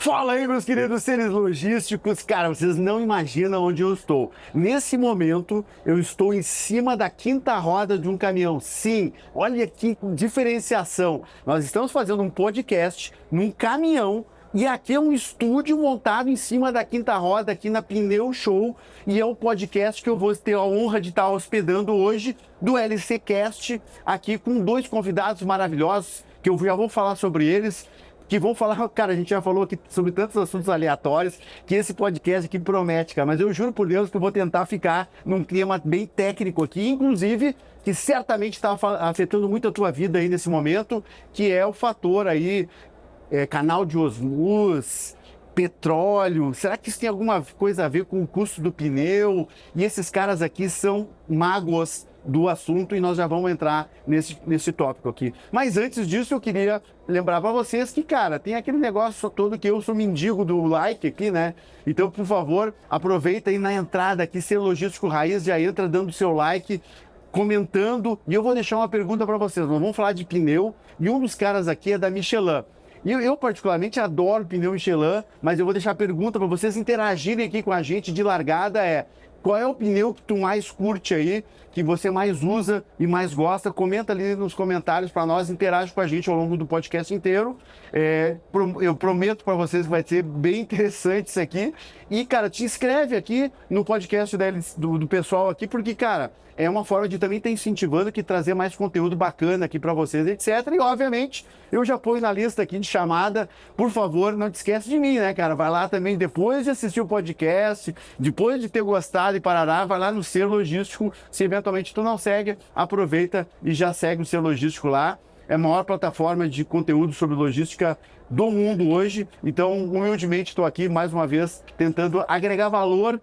Fala aí, meus queridos seres logísticos. Cara, vocês não imaginam onde eu estou. Nesse momento, eu estou em cima da quinta roda de um caminhão. Sim, olha que diferenciação. Nós estamos fazendo um podcast num caminhão e aqui é um estúdio montado em cima da quinta roda aqui na Pneu Show e é o podcast que eu vou ter a honra de estar hospedando hoje do LCcast aqui com dois convidados maravilhosos que eu já vou falar sobre eles. Que vão falar, cara, a gente já falou aqui sobre tantos assuntos aleatórios, que esse podcast aqui promete, cara, mas eu juro por Deus que eu vou tentar ficar num clima bem técnico aqui, inclusive, que certamente está afetando muito a tua vida aí nesse momento, que é o fator aí, canal de osmose, petróleo, será que isso tem alguma coisa a ver com o custo do pneu? E esses caras aqui são magos do assunto e nós já vamos entrar nesse tópico aqui. Mas antes disso, eu queria lembrar para vocês que, cara, tem aquele negócio todo que eu sou mendigo do like aqui, né? Então, por favor, aproveita aí na entrada aqui, Ser Logístico Raiz, já entra dando seu like, comentando. E eu vou deixar uma pergunta para vocês. Nós vamos falar de pneu e um dos caras aqui é da Michelin. E eu particularmente adoro pneu Michelin, mas eu vou deixar a pergunta para vocês interagirem aqui com a gente de largada qual é o pneu que tu mais curte aí, que você mais usa e mais gosta? Comenta ali nos comentários para nós, interage com a gente ao longo do podcast inteiro. Eu prometo para vocês que vai ser bem interessante isso aqui. E, cara, te inscreve aqui no podcast do pessoal aqui, porque, cara, é uma forma de também estar incentivando que trazer mais conteúdo bacana aqui para vocês, etc. E, obviamente, eu já ponho na lista aqui de chamada. Por favor, não te esquece de mim, né, cara? Vai lá também, depois de assistir o podcast, depois de ter gostado e parará, vai lá no Ser Logístico. Se eventualmente tu não segue, aproveita e já segue o Ser Logístico lá. É a maior plataforma de conteúdo sobre logística do mundo hoje. Então, humildemente, estou aqui mais uma vez tentando agregar valor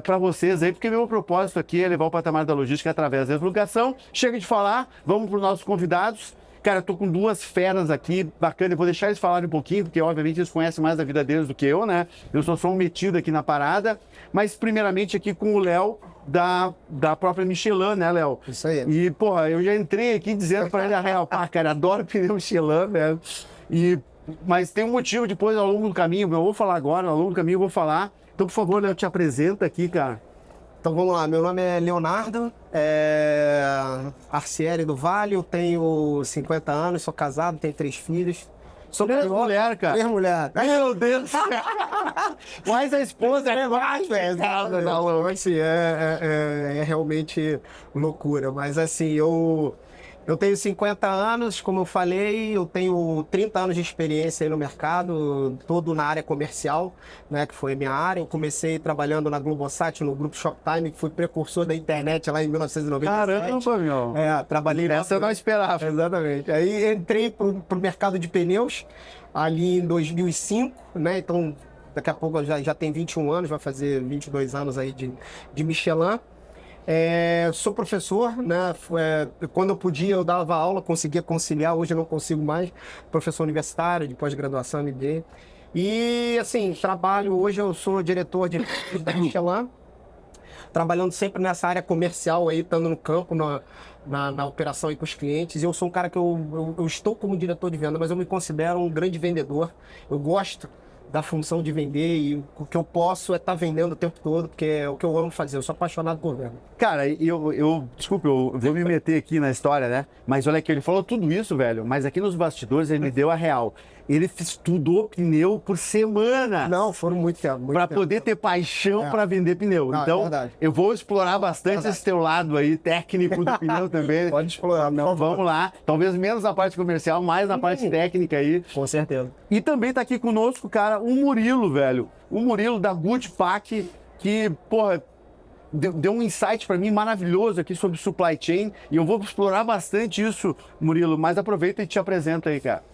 para vocês aí, porque meu propósito aqui é levar o patamar da logística através da divulgação. Chega de falar, vamos para os nossos convidados. Cara, eu tô com duas feras aqui, bacana, eu vou deixar eles falarem um pouquinho, porque obviamente eles conhecem mais a vida deles do que eu, né? Eu só sou um metido aqui na parada, mas primeiramente aqui com o Léo, da própria Michelin, né, Léo? Isso aí. E, porra, eu já entrei aqui dizendo pra ele a real, cara, adoro pneu Michelin, velho. Mas tem um motivo depois ao longo do caminho, eu vou falar agora, ao longo do caminho eu vou falar. Então, por favor, Léo, te apresenta aqui, cara. Então vamos lá, meu nome é Leonardo, Arcieri do Vale, eu tenho 50 anos, sou casado, tenho 3 filhos. Sou mulher, cara. 3 mulheres. Meu Deus! Mas a esposa é mais, velho. Não, assim, é realmente loucura, mas assim, eu tenho 50 anos, como eu falei, eu tenho 30 anos de experiência aí no mercado, todo na área comercial, né, que foi a minha área. Eu comecei trabalhando na Globosat, no grupo Shoptime, que foi precursor da internet lá em 1997. Caramba, meu! Trabalhei lá. Essa eu não esperava. Exatamente. Aí entrei pro mercado de pneus ali em 2005, né, então daqui a pouco eu já tenho 21 anos, vai fazer 22 anos aí de Michelin. Sou professor, né? Quando eu podia eu dava aula, conseguia conciliar, hoje eu não consigo mais. Professor universitário, de pós-graduação, MBA. E assim, trabalho, hoje eu sou diretor da Michelin, trabalhando sempre nessa área comercial aí, estando no campo, na operação aí com os clientes. Eu sou um cara que eu estou como diretor de venda, mas eu me considero um grande vendedor. Eu gosto da função de vender e o que eu posso é estar vendendo o tempo todo, porque é o que eu amo fazer, eu sou apaixonado por venda. Cara, desculpa, eu vou me meter aqui na história, né? Mas olha aqui, ele falou tudo isso, velho, mas aqui nos bastidores ele me deu a real. Ele estudou pneu por semana. Não, foram muito tempo. Para poder ter paixão para vender pneu. Não, então, eu vou explorar bastante esse teu lado aí, técnico do pneu também. Pode explorar. Não, vamos lá. Talvez menos na parte comercial, mais na parte técnica aí. Com certeza. E também tá aqui conosco, cara, o Murilo, velho. O Murilo da Good Pack, que, porra, deu um insight para mim maravilhoso aqui sobre supply chain. E eu vou explorar bastante isso, Murilo. Mas aproveita e te apresenta aí, cara.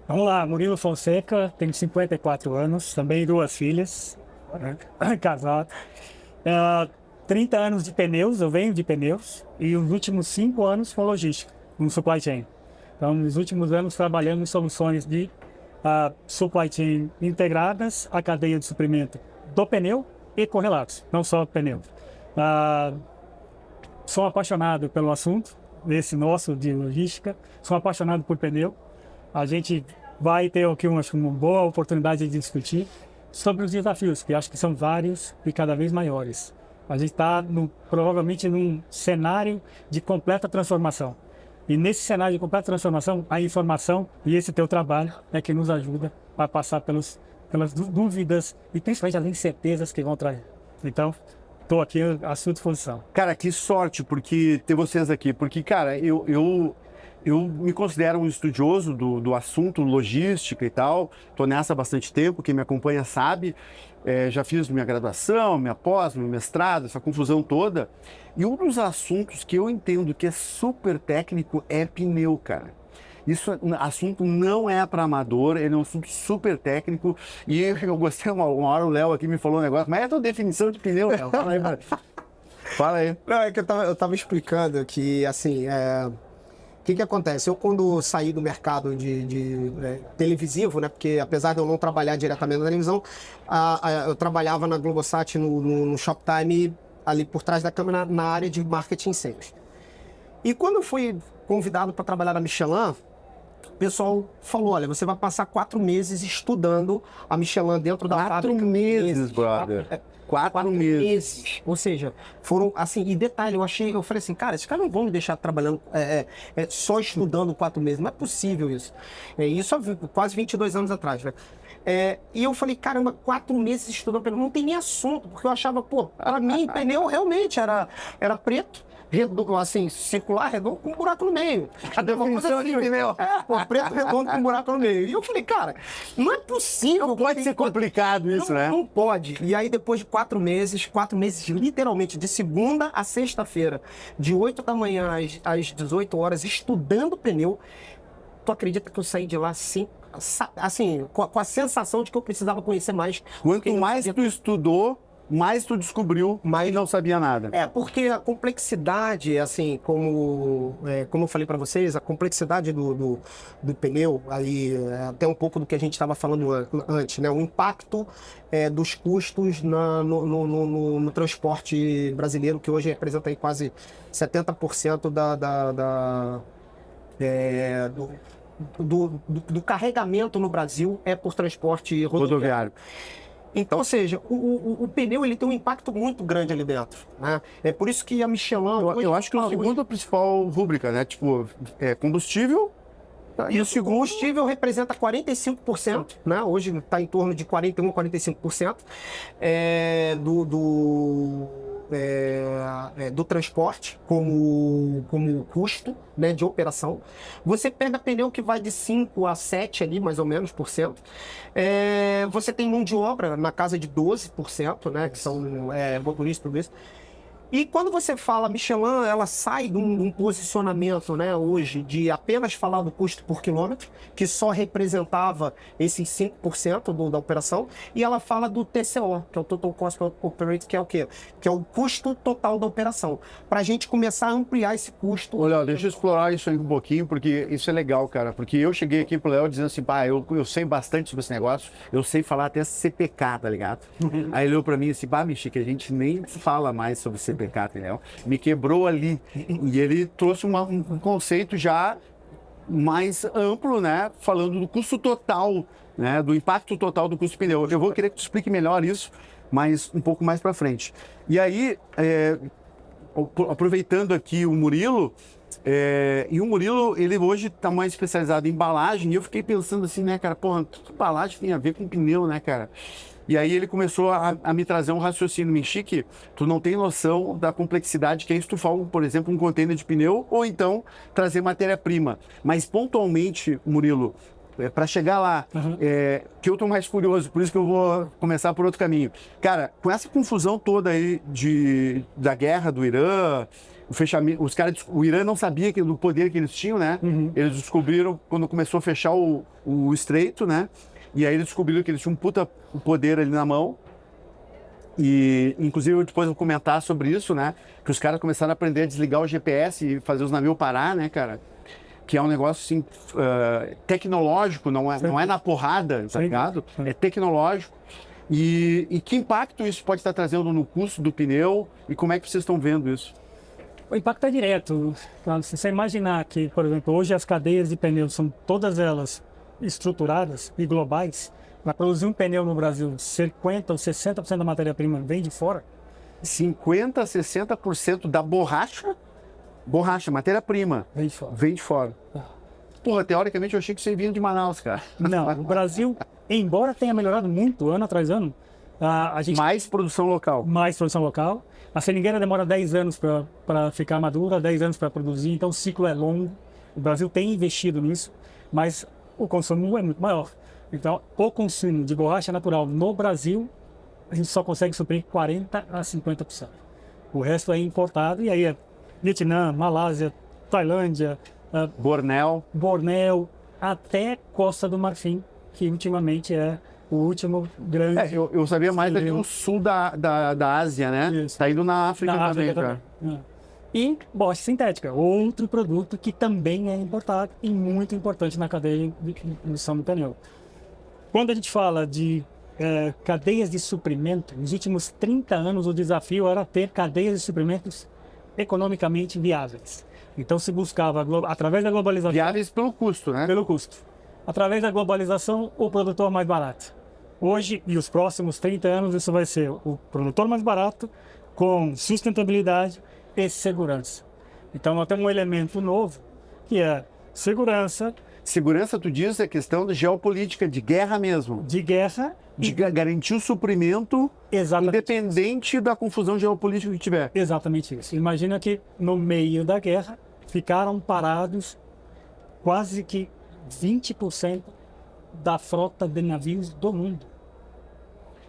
Vamos lá, Murilo Fonseca, tenho 54 anos, também 2 filhas, casado. 30 anos de pneus, eu venho de pneus, e os últimos 5 anos com logística, no supply chain. Então, nos últimos anos trabalhando em soluções de supply chain integradas à cadeia de suprimento do pneu e correlatos, não só pneu. Sou apaixonado pelo assunto, esse nosso de logística, sou apaixonado por pneu. A gente vai ter aqui uma boa oportunidade de discutir sobre os desafios, que acho que são vários e cada vez maiores. A gente está provavelmente num cenário de completa transformação. E nesse cenário de completa transformação, a informação e esse teu trabalho é que nos ajuda a passar pelas dúvidas e principalmente as incertezas que vão trazer. Então, estou aqui à sua disposição. Cara, que sorte porque ter vocês aqui, porque, cara, eu me considero um estudioso do assunto logística e tal, estou nessa há bastante tempo, quem me acompanha sabe, já fiz minha graduação, minha pós, meu mestrado, essa confusão toda, e um dos assuntos que eu entendo que é super técnico é pneu, cara. Isso assunto não é para amador, ele é um assunto super técnico, e eu gostei, uma hora o Léo aqui me falou um negócio, mas é a tua definição de pneu, Léo? Fala aí, mano. Fala aí. Não, é que eu tava explicando que, assim, o que acontece? Eu, quando saí do mercado de televisivo, né? Porque apesar de eu não trabalhar diretamente na televisão, eu trabalhava na Globosat no Shoptime, ali por trás da câmera, na área de marketing sales. E quando eu fui convidado para trabalhar na Michelin, o pessoal falou, olha, você vai passar 4 meses estudando a Michelin dentro da fábrica. 4 meses, brother. 4 meses. Ou seja, foram assim, e detalhe, eu falei assim, cara, esses caras não vão me deixar trabalhando só estudando 4 meses, não é possível isso. Isso há quase 22 anos atrás, né? E eu falei, caramba, 4 meses estudando pneu, não tem nem assunto, porque eu achava, pô, para mim, pneu realmente era preto, redondo, assim, circular, redondo, com um buraco no meio. A definição de pneu. Preto, redondo, com um buraco no meio. E eu falei, cara, não é possível. Não pode ser complicado isso, né? Não pode. E aí, depois de 4 meses literalmente, de segunda a sexta-feira, de 8 da manhã às 18 horas, estudando pneu, tu acredita que eu saí de lá assim, com a sensação de que eu precisava conhecer mais. Quanto mais tu estudou, mais tu descobriu, mais não sabia nada. Porque a complexidade, assim, como eu falei para vocês, a complexidade do pneu, aí, até um pouco do que a gente estava falando antes, né? O impacto dos custos no transporte brasileiro, que hoje representa aí quase 70% do carregamento no Brasil por transporte rodoviário. Então, ou seja, o pneu ele tem um impacto muito grande ali dentro, né? É por isso que a Michelin... Eu acho que o segundo é a principal rúbrica, né? Tipo, combustível. E o combustível representa 45%, né? Hoje está em torno de 41%, 45% do transporte como custo, né, de operação. Você pega pneu que vai de 5 a 7 ali, mais ou menos, por cento. Você tem mão de obra na casa de 12%, né, que são motoristas, tudo isso. E quando você fala Michelin, ela sai de um posicionamento, né, hoje de apenas falar do custo por quilômetro, que só representava esses 5% da operação, e ela fala do TCO, que é o Total Cost of Operation, que é o quê? Que é o custo total da operação. Para a gente começar a ampliar esse custo. Olha, deixa eu explorar isso aí um pouquinho, porque isso é legal, cara. Porque eu cheguei aqui pro Léo dizendo assim, pá, eu sei bastante sobre esse negócio, eu sei falar até CPK, tá ligado? Aí ele olhou pra mim assim, pá, Michi, que a gente nem fala mais sobre CPK. Entendeu? Me quebrou ali e ele trouxe um conceito já mais amplo, né? Falando do custo total, né? Do impacto total do custo do pneu. Eu vou querer que tu explique melhor isso, mas um pouco mais para frente. E aí, aproveitando aqui o Murilo, e o Murilo, ele hoje está mais especializado em embalagem, e eu fiquei pensando assim, né, cara, porra, que embalagem tem a ver com pneu, né, cara? E aí ele começou a me trazer um raciocínio, Michi, tu não tem noção da complexidade que é estufar, por exemplo, um container de pneu ou então trazer matéria-prima. Mas pontualmente, Murilo, para chegar lá, que eu tô mais curioso, por isso que eu vou começar por outro caminho. Cara, com essa confusão toda aí da guerra do Irã, o fechamento, o Irã não sabia do poder que eles tinham, né? Eles descobriram quando começou a fechar o estreito, né? E aí eles descobriram que eles tinham um puta poder ali na mão. E, inclusive, eu depois vou comentar sobre isso, né? Que os caras começaram a aprender a desligar o GPS e fazer os navios parar, né, cara? Que é um negócio, assim, tecnológico, não é na porrada, tá ligado? É tecnológico. E que impacto isso pode estar trazendo no custo do pneu? E como é que vocês estão vendo isso? O impacto é direto. Se você imaginar que, por exemplo, hoje as cadeias de pneus são todas elas estruturadas e globais, para produzir um pneu no Brasil, 50% ou 60% da matéria-prima vem de fora. 50%, 60% da borracha, matéria-prima, Vem de fora. vem de fora. Porra, teoricamente eu achei que isso vinha de Manaus, cara. Não, o Brasil, embora tenha melhorado muito ano atrás ano, a gente Mais produção local. mais produção local. A seringueira demora 10 anos para ficar madura, 10 anos para produzir, então o ciclo é longo. O Brasil tem investido nisso, mas o consumo é muito maior. Então, o consumo de borracha natural no Brasil, a gente só consegue suprir 40% a 50%. O resto é importado, e aí é Vietnã, Malásia, Tailândia, Bornéu, até Costa do Marfim, que ultimamente é o último grande... Eu sabia mais ali no sul da Ásia, né? Isso. Tá indo na África Na também, África cara. também. E borracha sintética, outro produto que também é importado e muito importante na cadeia de produção do pneu. Quando a gente fala de cadeias de suprimento, nos últimos 30 anos o desafio era ter cadeias de suprimentos economicamente viáveis. Então se buscava, através da globalização... Viáveis pelo custo, né? Pelo custo. Através da globalização, o produtor mais barato. Hoje e os próximos 30 anos, isso vai ser o produtor mais barato, com sustentabilidade e segurança. Então, nós temos um elemento novo, que é segurança. Segurança, tu diz, é questão de geopolítica, de guerra mesmo. De guerra. De garantir o suprimento independente da confusão geopolítica que tiver. Exatamente isso. Imagina que no meio da guerra ficaram parados quase que 20% da frota de navios do mundo.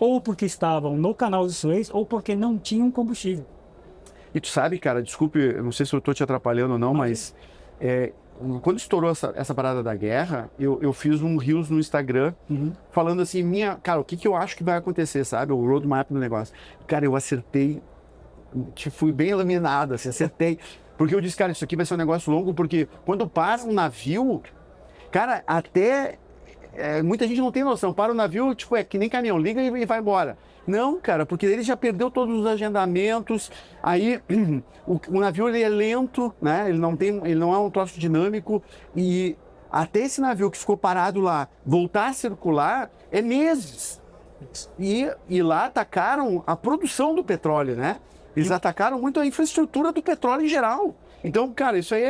Ou porque estavam no canal de Suez, ou porque não tinham combustível. E tu sabe, cara, desculpe, eu não sei se eu estou te atrapalhando ou não, mas quando estourou essa parada da guerra, eu fiz um Reels no Instagram falando assim, cara, o que eu acho que vai acontecer, sabe? O roadmap do negócio. Cara, eu acertei, fui bem iluminado, assim, acertei. Porque eu disse, cara, isso aqui vai ser um negócio longo, porque quando para um navio, cara, até... muita gente não tem noção, para o navio, tipo, é que nem caminhão, liga e vai embora. Não, cara, porque ele já perdeu todos os agendamentos, aí o navio ele é lento, né? Ele não é um troço dinâmico, e até esse navio que ficou parado lá voltar a circular é meses. E lá atacaram a produção do petróleo, né? Eles atacaram muito a infraestrutura do petróleo em geral. Então, cara, isso aí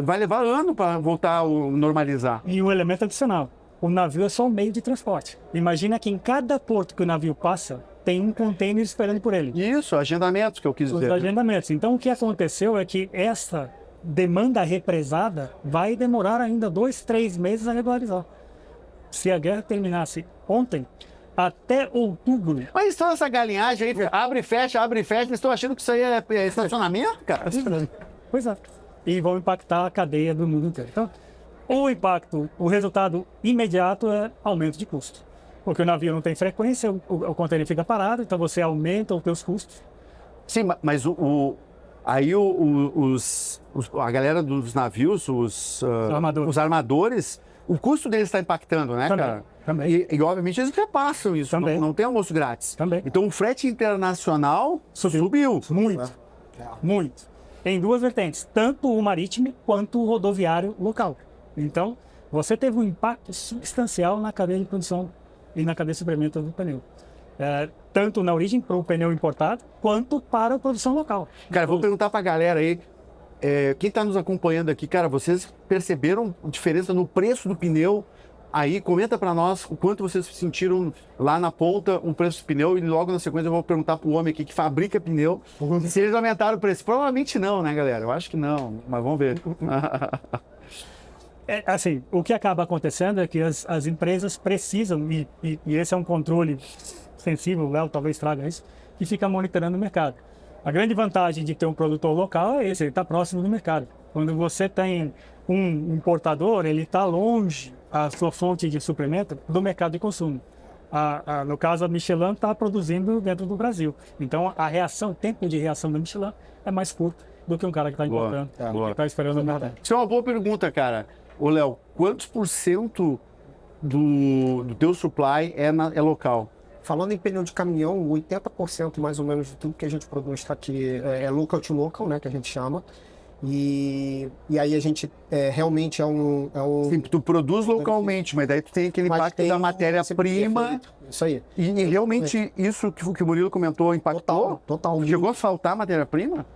vai levar ano para voltar a normalizar. E um elemento adicional. O navio é só um meio de transporte. Imagina que em cada porto que o navio passa, tem um container esperando por ele. Isso, agendamentos que eu quis dizer. Os agendamentos. Então, o que aconteceu é que essa demanda represada vai demorar ainda 2, 3 meses a regularizar. Se a guerra terminasse ontem, até outubro... Mas então essa galinhagem aí, abre e fecha, eles estão achando que isso aí é estacionamento, cara? Pois é. E vão impactar a cadeia do mundo inteiro. Então, o resultado imediato é aumento de custo. Porque o navio não tem frequência, o container fica parado, então você aumenta os seus custos. Sim, mas a galera dos navios, os armadores, o custo deles está impactando, né, também, cara? Também. E obviamente eles repassam isso, também. Não tem almoço grátis. Também. Então o frete internacional subiu. Muito. Em duas vertentes, tanto o marítimo quanto o rodoviário local. Então, você teve um impacto substancial na cadeia de produção e na cadeia de suprimento do pneu. Tanto na origem para o pneu importado, quanto para a produção local. Cara, vou perguntar para a galera aí, quem está nos acompanhando aqui, cara, vocês perceberam diferença no preço do pneu? Aí, comenta para nós o quanto vocês sentiram lá na ponta o preço do pneu, e logo na sequência eu vou perguntar para o homem aqui que fabrica pneu se eles aumentaram o preço. Provavelmente não, né, galera? Eu acho que não, mas vamos ver. Assim, o que acaba acontecendo é que as empresas precisam, e esse é um controle sensível, o Léo talvez traga isso, que fica monitorando o mercado. A grande vantagem de ter um produtor local é esse, ele está próximo do mercado. Quando você tem um importador, ele está longe a sua fonte de suprimento do mercado de consumo. No caso, a Michelin está produzindo dentro do Brasil. Então, o tempo de reação da Michelin é mais curto do que um cara que está importando, que está esperando o mercado. Isso é uma boa pergunta, cara. Ô, Léo, quantos % do teu supply é local? Falando em pneu de caminhão, 80% mais ou menos de tudo que a gente produz está aqui é local to local, né, que a gente chama. E aí a gente realmente Sim, tu produz localmente, mas daí tu tem aquele Mas impacto tem da matéria-prima. Isso aí. E realmente isso que o Murilo comentou impactou? Total. Chegou a faltar matéria-prima?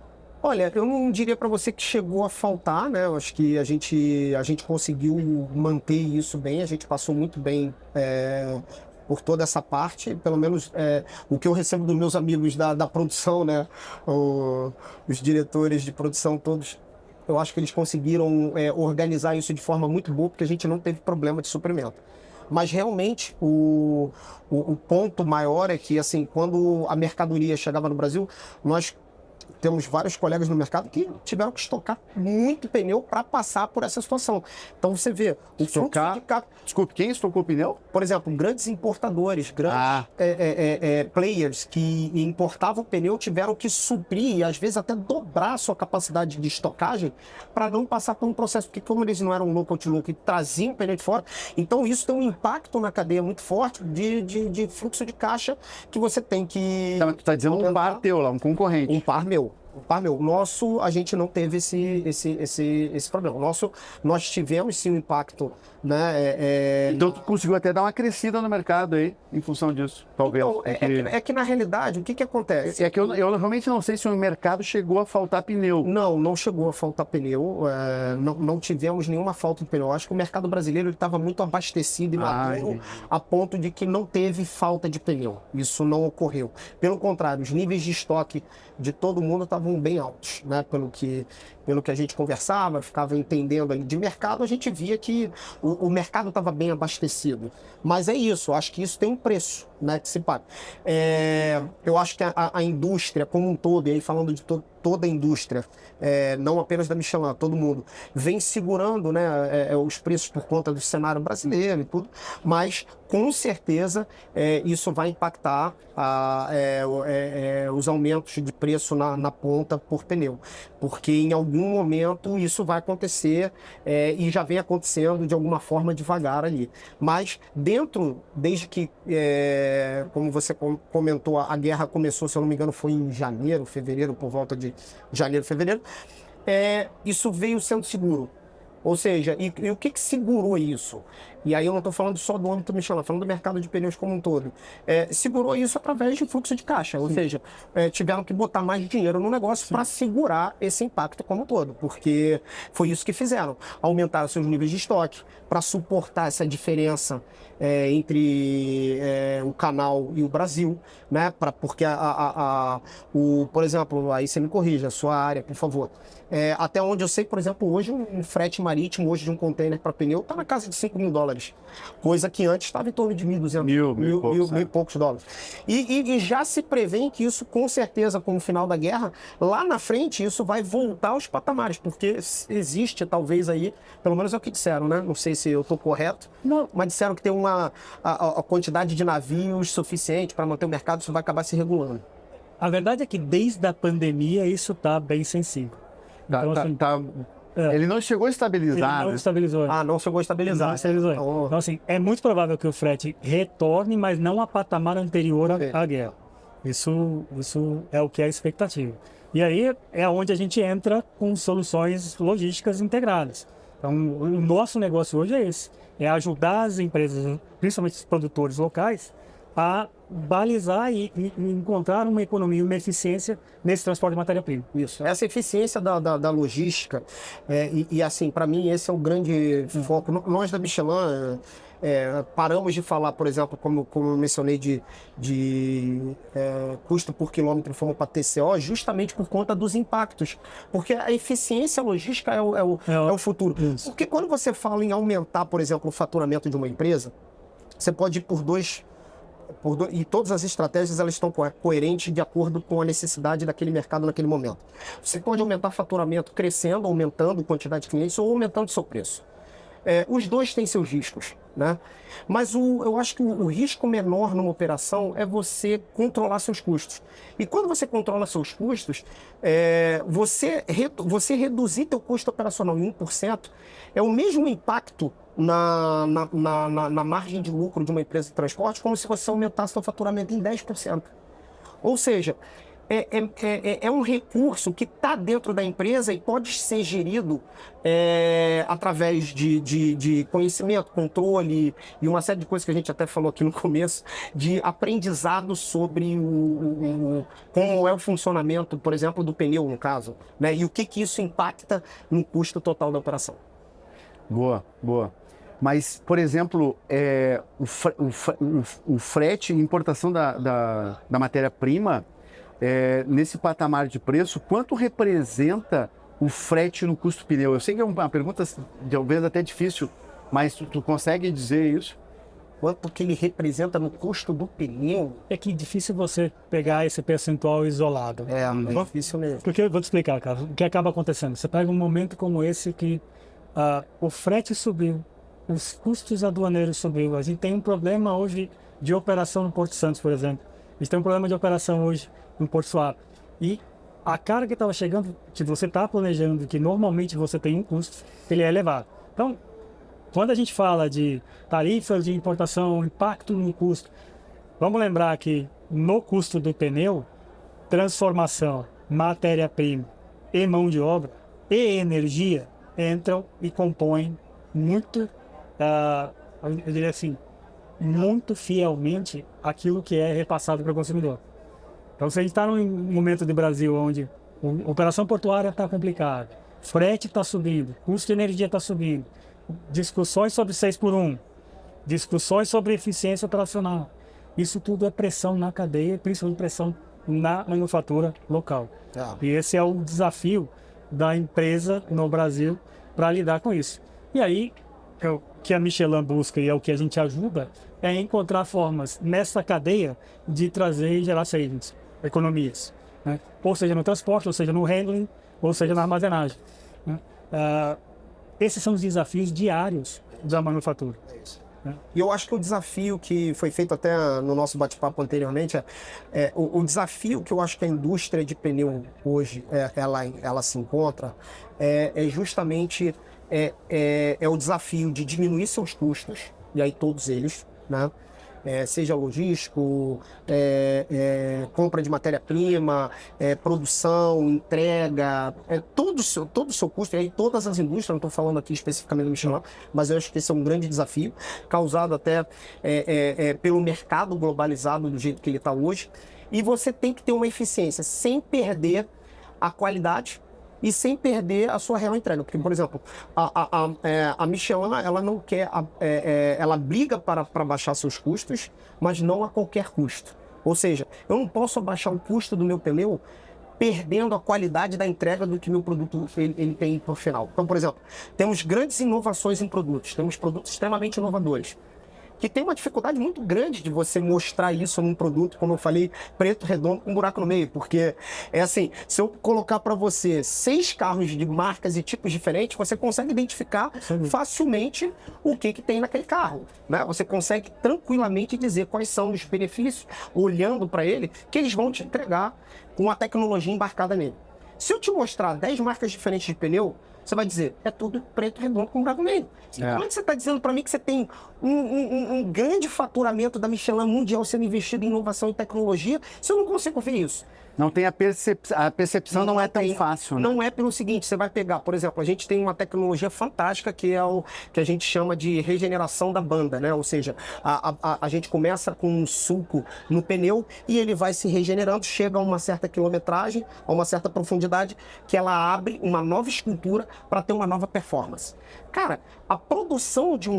Olha, eu não diria para você que chegou a faltar, né? Eu acho que a gente conseguiu manter isso bem, a gente passou muito bem por toda essa parte, pelo menos o que eu recebo dos meus amigos da produção, né? Os diretores de produção todos, eu acho que eles conseguiram organizar isso de forma muito boa, porque a gente não teve problema de suprimento. Mas realmente o ponto maior é que, assim, quando a mercadoria chegava no Brasil, nós temos vários colegas no mercado que tiveram que estocar muito pneu para passar por essa situação. Então você vê o fluxo de Desculpe, quem estocou o pneu? por exemplo, grandes importadores, grandes players que importavam pneu tiveram que suprir e às vezes até dobrar a sua capacidade de estocagem para não passar por um processo, porque como eles não eram local to local, traziam pneu de fora, então isso tem um impacto na cadeia muito forte de fluxo de caixa que você tem que... Tu tá dizendo um par teu lá, um concorrente. Um par meu. O nosso, a gente não teve esse problema. O nosso, nós tivemos sim um impacto, né? Então tu conseguiu até dar uma crescida no mercado aí, em função disso, talvez. Então, é que na realidade, o que acontece? É que eu realmente não sei se o mercado chegou a faltar pneu. Não chegou a faltar pneu, não tivemos nenhuma falta de pneu. Acho que o mercado brasileiro estava muito abastecido e maduro a ponto de que não teve falta de pneu. Isso não ocorreu. Pelo contrário, os níveis de estoque de todo mundo estavam bem altos, né? Pelo que a gente conversava, ficava entendendo ali de mercado, a gente via que o mercado estava bem abastecido. Mas é isso, acho que isso tem um preço, né, que se paga. Eu acho que a indústria como um todo, e aí falando de toda a indústria, não apenas da Michelin, todo mundo, vem segurando, né, os preços por conta do cenário brasileiro e tudo, mas com certeza isso vai impactar os aumentos de preço na ponta por pneu, porque em algum momento isso vai acontecer e já vem acontecendo de alguma forma devagar ali. Mas desde que, como você comentou, a guerra começou, se eu não me engano, foi em janeiro, fevereiro, por volta de janeiro, fevereiro, isso veio sendo seguro. Ou seja, e o que segurou isso? E aí eu não estou falando só do âmbito Michelin, falando do mercado de pneus como um todo. Segurou isso através de fluxo de caixa, ou seja, tiveram que botar mais dinheiro no negócio para segurar esse impacto como um todo, porque foi isso que fizeram. Aumentaram seus níveis de estoque para suportar essa diferença entre o canal e o Brasil, né? Porque por exemplo, aí você me corrija, a sua área, por favor. Até onde eu sei, por exemplo, hoje um frete marítimo hoje de um container para pneu está na casa de $5.000, coisa que antes estava em torno de 1.200, mil e poucos dólares. E já se prevê que isso, com certeza, com o final da guerra, lá na frente, isso vai voltar aos patamares, porque existe, talvez aí, pelo menos é o que disseram, né? Não sei se eu estou correto, mas disseram que tem a quantidade de navios suficiente para manter o mercado, isso vai acabar se regulando. A verdade é que desde a pandemia isso está bem sensível. Então, ele não chegou a estabilizar. Ele não estabilizou. Não chegou a estabilizar. Não estabilizou. Então, assim, é muito provável que o frete retorne, mas não a patamar anterior à guerra. Isso é o que é a expectativa. E aí é onde a gente entra com soluções logísticas integradas. Então, o nosso negócio hoje é esse. É ajudar as empresas, principalmente os produtores locais, a balizar e encontrar uma economia, uma eficiência nesse transporte de matéria-prima. Isso. Essa eficiência da logística, e assim, para mim, esse é o grande foco. Nós da Michelin paramos de falar, por exemplo, como eu mencionei, de custo por quilômetro, fomos para TCO, justamente por conta dos impactos. Porque a eficiência logística é o futuro. Isso. Porque quando você fala em aumentar, por exemplo, o faturamento de uma empresa, você pode ir e todas as estratégias elas estão coerentes de acordo com a necessidade daquele mercado naquele momento. Você pode aumentar faturamento crescendo, aumentando a quantidade de clientes ou aumentando seu preço. Os dois têm seus riscos, né? Mas eu acho que o risco menor numa operação é você controlar seus custos. E quando você controla seus custos, você reduzir teu custo operacional em 1% é o mesmo impacto na margem de lucro de uma empresa de transporte como se você aumentasse seu faturamento em 10%. Ou seja, é um recurso que está dentro da empresa e pode ser gerido através de conhecimento, controle e uma série de coisas que a gente até falou aqui no começo, de aprendizado sobre como é o funcionamento, por exemplo, do pneu, no caso, né? E o que isso impacta no custo total da operação. Boa, boa. Mas, por exemplo, o frete e importação da matéria-prima, nesse patamar de preço, quanto representa o frete no custo pneu? Eu sei que é uma pergunta, talvez até difícil, mas tu consegue dizer isso? Quanto que ele representa no custo do pneu? É que é difícil você pegar esse percentual isolado. É difícil mesmo. Porque eu vou te explicar, cara, o que acaba acontecendo. Você pega um momento como esse que o frete subiu, os custos aduaneiros subiu. A gente tem um problema hoje de operação no Porto Santos, por exemplo. A gente tem um problema de operação hoje no Porto Suape. E a carga que estava chegando, que você está planejando, que normalmente você tem um custo, ele é elevado. Então, quando a gente fala de tarifas de importação, impacto no custo, vamos lembrar que no custo do pneu, transformação, matéria-prima e mão de obra e energia entram e compõem muito, eu diria assim, muito fielmente aquilo que é repassado para o consumidor. Então, se a gente está num momento de Brasil onde a operação portuária está complicada, frete está subindo, custo de energia está subindo, discussões sobre 6x1, discussões sobre eficiência operacional, isso tudo é pressão na cadeia, principalmente pressão na manufatura local. E esse é o desafio da empresa no Brasil para lidar com isso. E aí, o que a Michelin busca e é o que a gente ajuda é encontrar formas nessa cadeia de trazer e gerar savings, economias, né? Ou seja no transporte, ou seja no handling, ou seja na armazenagem, né? Esses são os desafios diários da manufatura. E eu acho que o desafio que foi feito até no nosso bate-papo anteriormente, o desafio que eu acho que a indústria de pneu hoje ela se encontra justamente o desafio de diminuir seus custos, e aí todos eles, né? Seja logístico, compra de matéria-prima, produção, entrega, todo o seu custo, e aí todas as indústrias, não estou falando aqui especificamente do Michelin, mas eu acho que esse é um grande desafio, causado até pelo mercado globalizado do jeito que ele está hoje, e você tem que ter uma eficiência sem perder a qualidade e sem perder a sua real entrega. Porque, por exemplo, a Michelin, ela não quer, ela briga para baixar seus custos, mas não a qualquer custo. Ou seja, eu não posso abaixar o custo do meu pneu perdendo a qualidade da entrega do que meu produto ele tem por final. Então, por exemplo, temos grandes inovações em produtos, temos produtos extremamente inovadores, que tem uma dificuldade muito grande de você mostrar isso num produto, como eu falei, preto, redondo, com um buraco no meio, porque assim, se eu colocar para você 6 carros de marcas e tipos diferentes, você consegue identificar facilmente o que tem naquele carro, né? Você consegue tranquilamente dizer quais são os benefícios, olhando para ele, que eles vão te entregar com a tecnologia embarcada nele. Se eu te mostrar 10 marcas diferentes de pneu, você vai dizer, é tudo preto, redondo, com buraco no meio. Como é que você está dizendo para mim que você tem um grande faturamento da Michelin mundial sendo investido em inovação e tecnologia, se eu não consigo ver isso? Não tem a percepção não é tão fácil, né? Não é pelo seguinte, você vai pegar, por exemplo, a gente tem uma tecnologia fantástica que é o que a gente chama de regeneração da banda, né? Ou seja, a gente começa com um sulco no pneu e ele vai se regenerando, chega a uma certa quilometragem, a uma certa profundidade, que ela abre uma nova escultura para ter uma nova performance. Cara, a produção de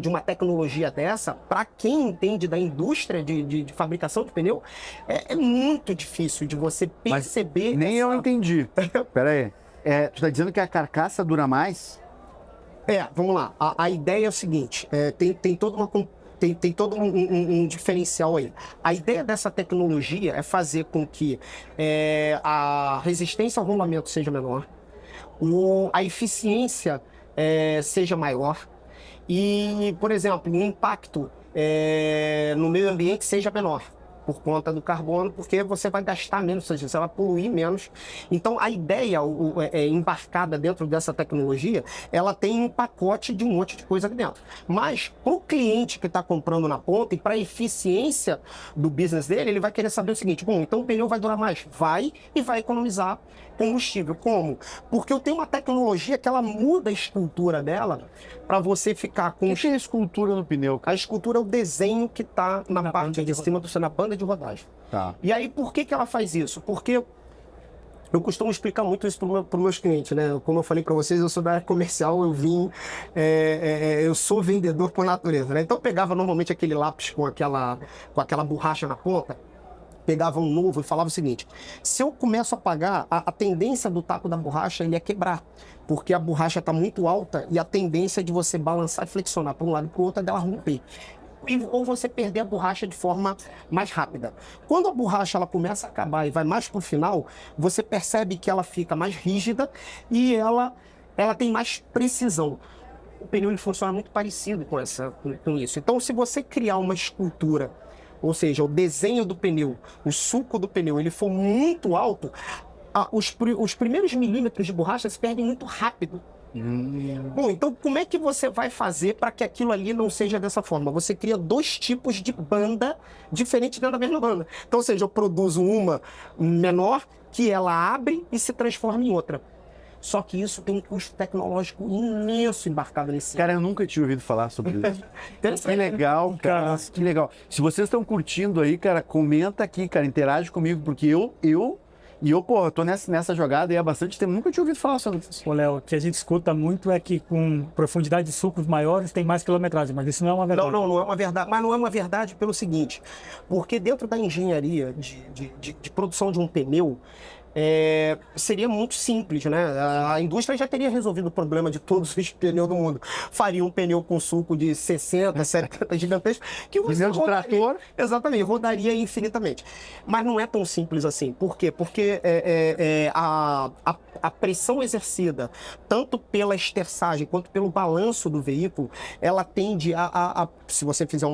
uma tecnologia dessa, para quem entende da indústria de fabricação de pneu, é muito difícil de você perceber. Mas nem eu entendi. Pera aí. Tu está dizendo que a carcaça dura mais? Vamos lá. A ideia é o seguinte, tem todo um diferencial aí. A ideia dessa tecnologia é fazer com que a resistência ao rolamento seja menor, a eficiência seja maior e, por exemplo, o impacto no meio ambiente seja menor. por conta do carbono, porque você vai gastar menos, ou seja, você vai poluir menos. Então, a ideia embarcada dentro dessa tecnologia, ela tem um pacote de um monte de coisa aqui dentro. Mas, para o cliente que está comprando na ponta e para a eficiência do business dele, ele vai querer saber o seguinte: bom, então o pneu vai durar mais? Vai, e vai economizar combustível. Como? Porque eu tenho uma tecnologia que ela muda a escultura dela para você ficar com... O que é a escultura no pneu? A escultura é o desenho que está na parte de cima na banda de rodagem. Tá. E aí, por que ela faz isso? Porque eu costumo explicar muito isso para os meus clientes, né? Como eu falei para vocês, eu sou da área comercial, eu sou vendedor por natureza, né? Então eu pegava normalmente aquele lápis com aquela borracha na ponta, pegava um novo e falava o seguinte: se eu começo a apagar, a tendência do taco da borracha ele é quebrar, porque a borracha está muito alta e a tendência de você balançar e flexionar para um lado e para o outro é dela romper. Ou você perder a borracha de forma mais rápida. Quando a borracha ela começa a acabar e vai mais para o final, você percebe que ela fica mais rígida e ela tem mais precisão. O pneu ele funciona muito parecido com isso. Então, se você criar uma escultura, ou seja, o desenho do pneu, o sulco do pneu, ele for muito alto, os primeiros milímetros de borracha se perdem muito rápido. Bom, então como é que você vai fazer para que aquilo ali não seja dessa forma? Você cria dois tipos de banda diferentes dentro da mesma banda. Então, ou seja, eu produzo uma menor que ela abre e se transforma em outra. Só que isso tem um custo tecnológico imenso embarcado nesse. Cara, eu nunca tinha ouvido falar sobre isso. Que legal, cara. Que legal. Se vocês estão curtindo aí, cara, comenta aqui, cara, interage comigo, porque eu tô nessa jogada aí há bastante tempo, nunca tinha ouvido falar sobre isso. Ô, Léo, o que a gente escuta muito é que com profundidade de sulcos maiores tem mais quilometragem, mas isso não é uma verdade. Não é uma verdade. Mas não é uma verdade pelo seguinte, porque dentro da engenharia de produção de um pneu, seria muito simples, né? A indústria já teria resolvido o problema de todos os pneus do mundo. Faria um pneu com sulco de 60, 70 gigantescos, que você pneu de trator. Exatamente, rodaria infinitamente. Mas não é tão simples assim. Por quê? Porque a pressão exercida, tanto pela esterçagem quanto pelo balanço do veículo, ela tende se você fizer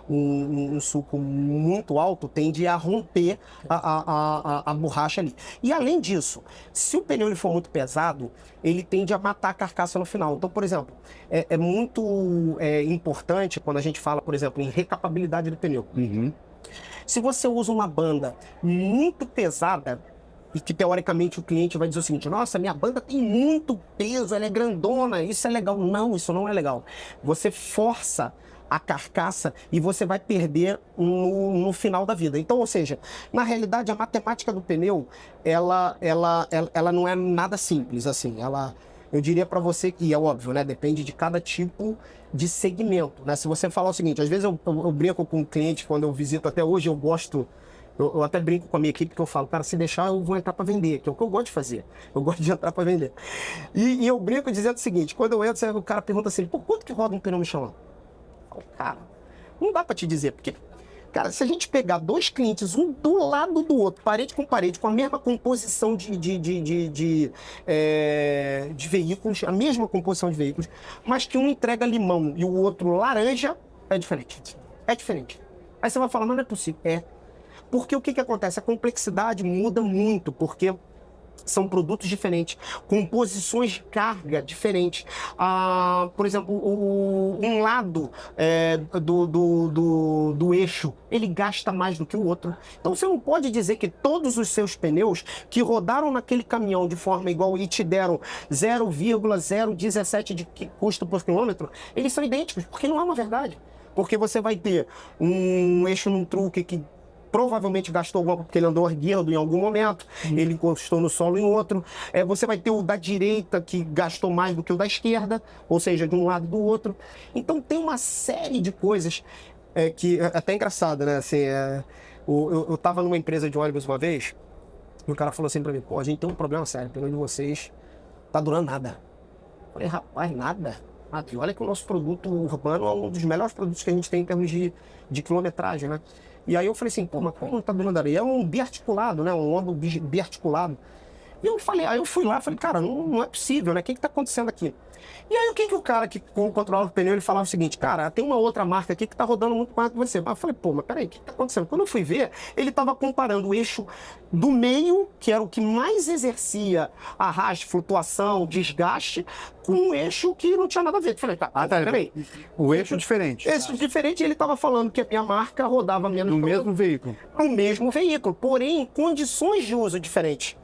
um sulco muito alto, tende a romper a borracha ali. E além disso, se o pneu ele for muito pesado, ele tende a matar a carcaça no final. Então, por exemplo, é muito importante quando a gente fala, por exemplo, em recapabilidade do pneu. Uhum. Se você usa uma banda muito pesada, e que teoricamente o cliente vai dizer o seguinte: nossa, minha banda tem muito peso, ela é grandona, isso é legal. Não, isso não é legal. Você força a carcaça e você vai perder no final da vida. Então, ou seja, na realidade a matemática do pneu, ela não é nada simples assim. Eu diria para você que é óbvio, né? Depende de cada tipo de segmento, né? Se você falar o seguinte, às vezes eu brinco com o cliente quando eu visito, até hoje eu gosto. Eu até brinco com a minha equipe que eu falo, cara, se deixar eu vou entrar para vender, que é o que eu gosto de fazer. Eu gosto de entrar para vender. E eu brinco dizendo o seguinte: quando eu entro, o cara pergunta assim, por quanto que roda um pneu Michelin? Cara, não dá para te dizer, porque, cara, se a gente pegar dois clientes, um do lado do outro, parede, com a mesma composição de veículos, a mesma composição de veículos, mas que um entrega limão e o outro laranja, é diferente. É diferente. Aí você vai falar, mas não é possível. Porque o que acontece? A complexidade muda muito, porque são produtos diferentes, composições de carga diferentes. Por exemplo, um lado do eixo, ele gasta mais do que o outro. Então você não pode dizer que todos os seus pneus que rodaram naquele caminhão de forma igual e te deram 0,017 de custo por quilômetro, eles são idênticos, porque não é uma verdade. Porque você vai ter um eixo num truque que provavelmente gastou alguma coisa porque ele andou erguendo em algum momento, ele encostou no solo em outro. Você vai ter o da direita que gastou mais do que o da esquerda, ou seja, de um lado e do outro. Então tem uma série de coisas que é até engraçada, né? Assim, eu estava numa empresa de ônibus uma vez, e o cara falou assim para mim: pô, a gente tem um problema sério, o pneu de vocês tá durando nada. Eu falei: rapaz, nada? E olha que o nosso produto urbano é um dos melhores produtos que a gente tem em termos de quilometragem, né? E aí eu falei assim: pô, mas como não tá durando areia? É um biarticulado, né? Um ônibus biarticulado. E aí eu fui lá e falei, cara, não é possível, né? O que tá acontecendo aqui? E aí, o que o cara que controlava o pneu, ele falava o seguinte, cara, tem uma outra marca aqui que tá rodando muito mais que você. Mas eu falei, pô, mas peraí, o que tá acontecendo? Quando eu fui ver, ele tava comparando o eixo do meio, que era o que mais exercia arraste, flutuação, desgaste, com um eixo que não tinha nada a ver. Eu falei, tá, peraí. O eixo diferente. Eixo diferente, ele tava falando que a minha marca rodava menos... No mesmo veículo. No mesmo veículo, porém, em condições de uso diferentes.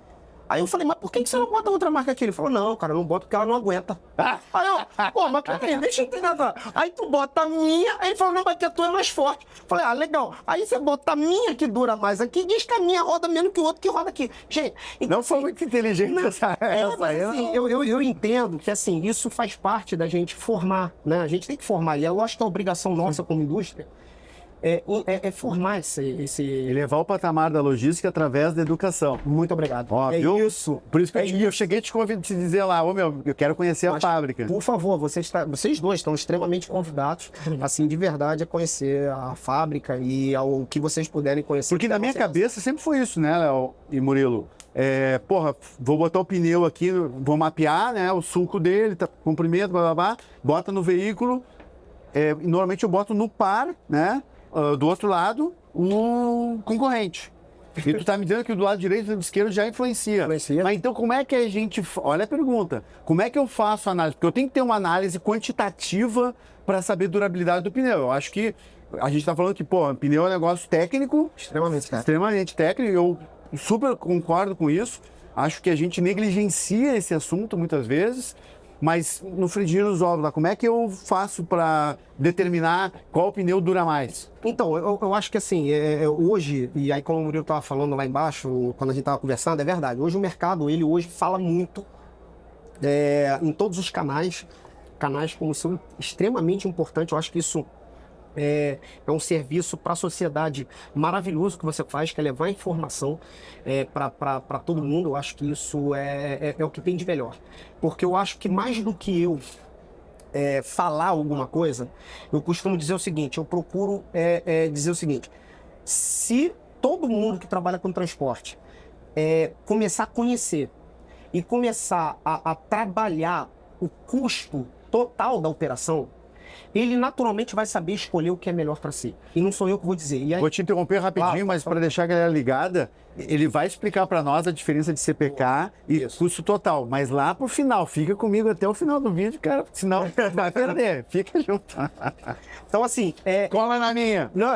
Aí eu falei, mas por que você não bota outra marca aqui? Ele falou, não, cara, eu não boto porque ela não aguenta. Aí eu, pô, mas peraí, deixa eu entender. Aí tu bota a minha, aí ele falou, não, mas que a tua é mais forte. Eu falei, legal. Aí você bota a minha que dura mais aqui, diz que a minha roda menos que o outro que roda aqui. Gente, então, não foi muito inteligente essa mas, assim, eu entendo que, assim, isso faz parte da gente formar, né? A gente tem que formar, e eu acho que a obrigação nossa como indústria é formar esse... E levar o patamar da logística através da educação. Muito obrigado. Ó, viu? Isso. Por isso que eu cheguei te dizer lá, eu quero conhecer a fábrica. Por favor, vocês dois estão extremamente convidados, assim, de verdade, a conhecer a fábrica e ao que vocês puderem conhecer. Porque na minha cabeça sempre foi isso, né, Léo e Murilo? Vou botar o pneu aqui, vou mapear, né, o sulco dele, comprimento, bota no veículo. Normalmente eu boto no par, né? Do outro lado, um concorrente. E tu tá me dizendo que do lado direito e do esquerdo já influencia. Mas então como é que a gente... Olha a pergunta. Como é que eu faço a análise? Porque eu tenho que ter uma análise quantitativa para saber a durabilidade do pneu. Eu acho que a gente tá falando que, pneu é um negócio técnico. Extremamente técnico. Eu super concordo com isso. Acho que a gente negligencia esse assunto muitas vezes. Mas no frigir dos ovos lá, como é que eu faço para determinar qual pneu dura mais? Então, eu acho que assim, hoje, e aí como o Murilo estava falando lá embaixo, quando a gente estava conversando, é verdade. Hoje o mercado, ele hoje fala muito em todos os canais como são extremamente importantes. Eu acho que isso é um serviço para a sociedade maravilhoso que você faz, que é levar informação para todo mundo. Eu acho que isso é o que tem de melhor. Porque eu acho que mais do que eu falar alguma coisa, eu costumo dizer o seguinte, eu procuro dizer o seguinte, se todo mundo que trabalha com transporte começar a conhecer e começar a trabalhar o custo total da operação, ele naturalmente vai saber escolher o que é melhor para si. E não sou eu que vou dizer. E aí... Vou te interromper rapidinho, mas para deixar a galera ligada, ele vai explicar para nós a diferença de CPK e custo total. Mas lá pro final, fica comigo até o final do vídeo, cara, senão vai perder. Fica junto. Então, assim... Cola na minha. Não,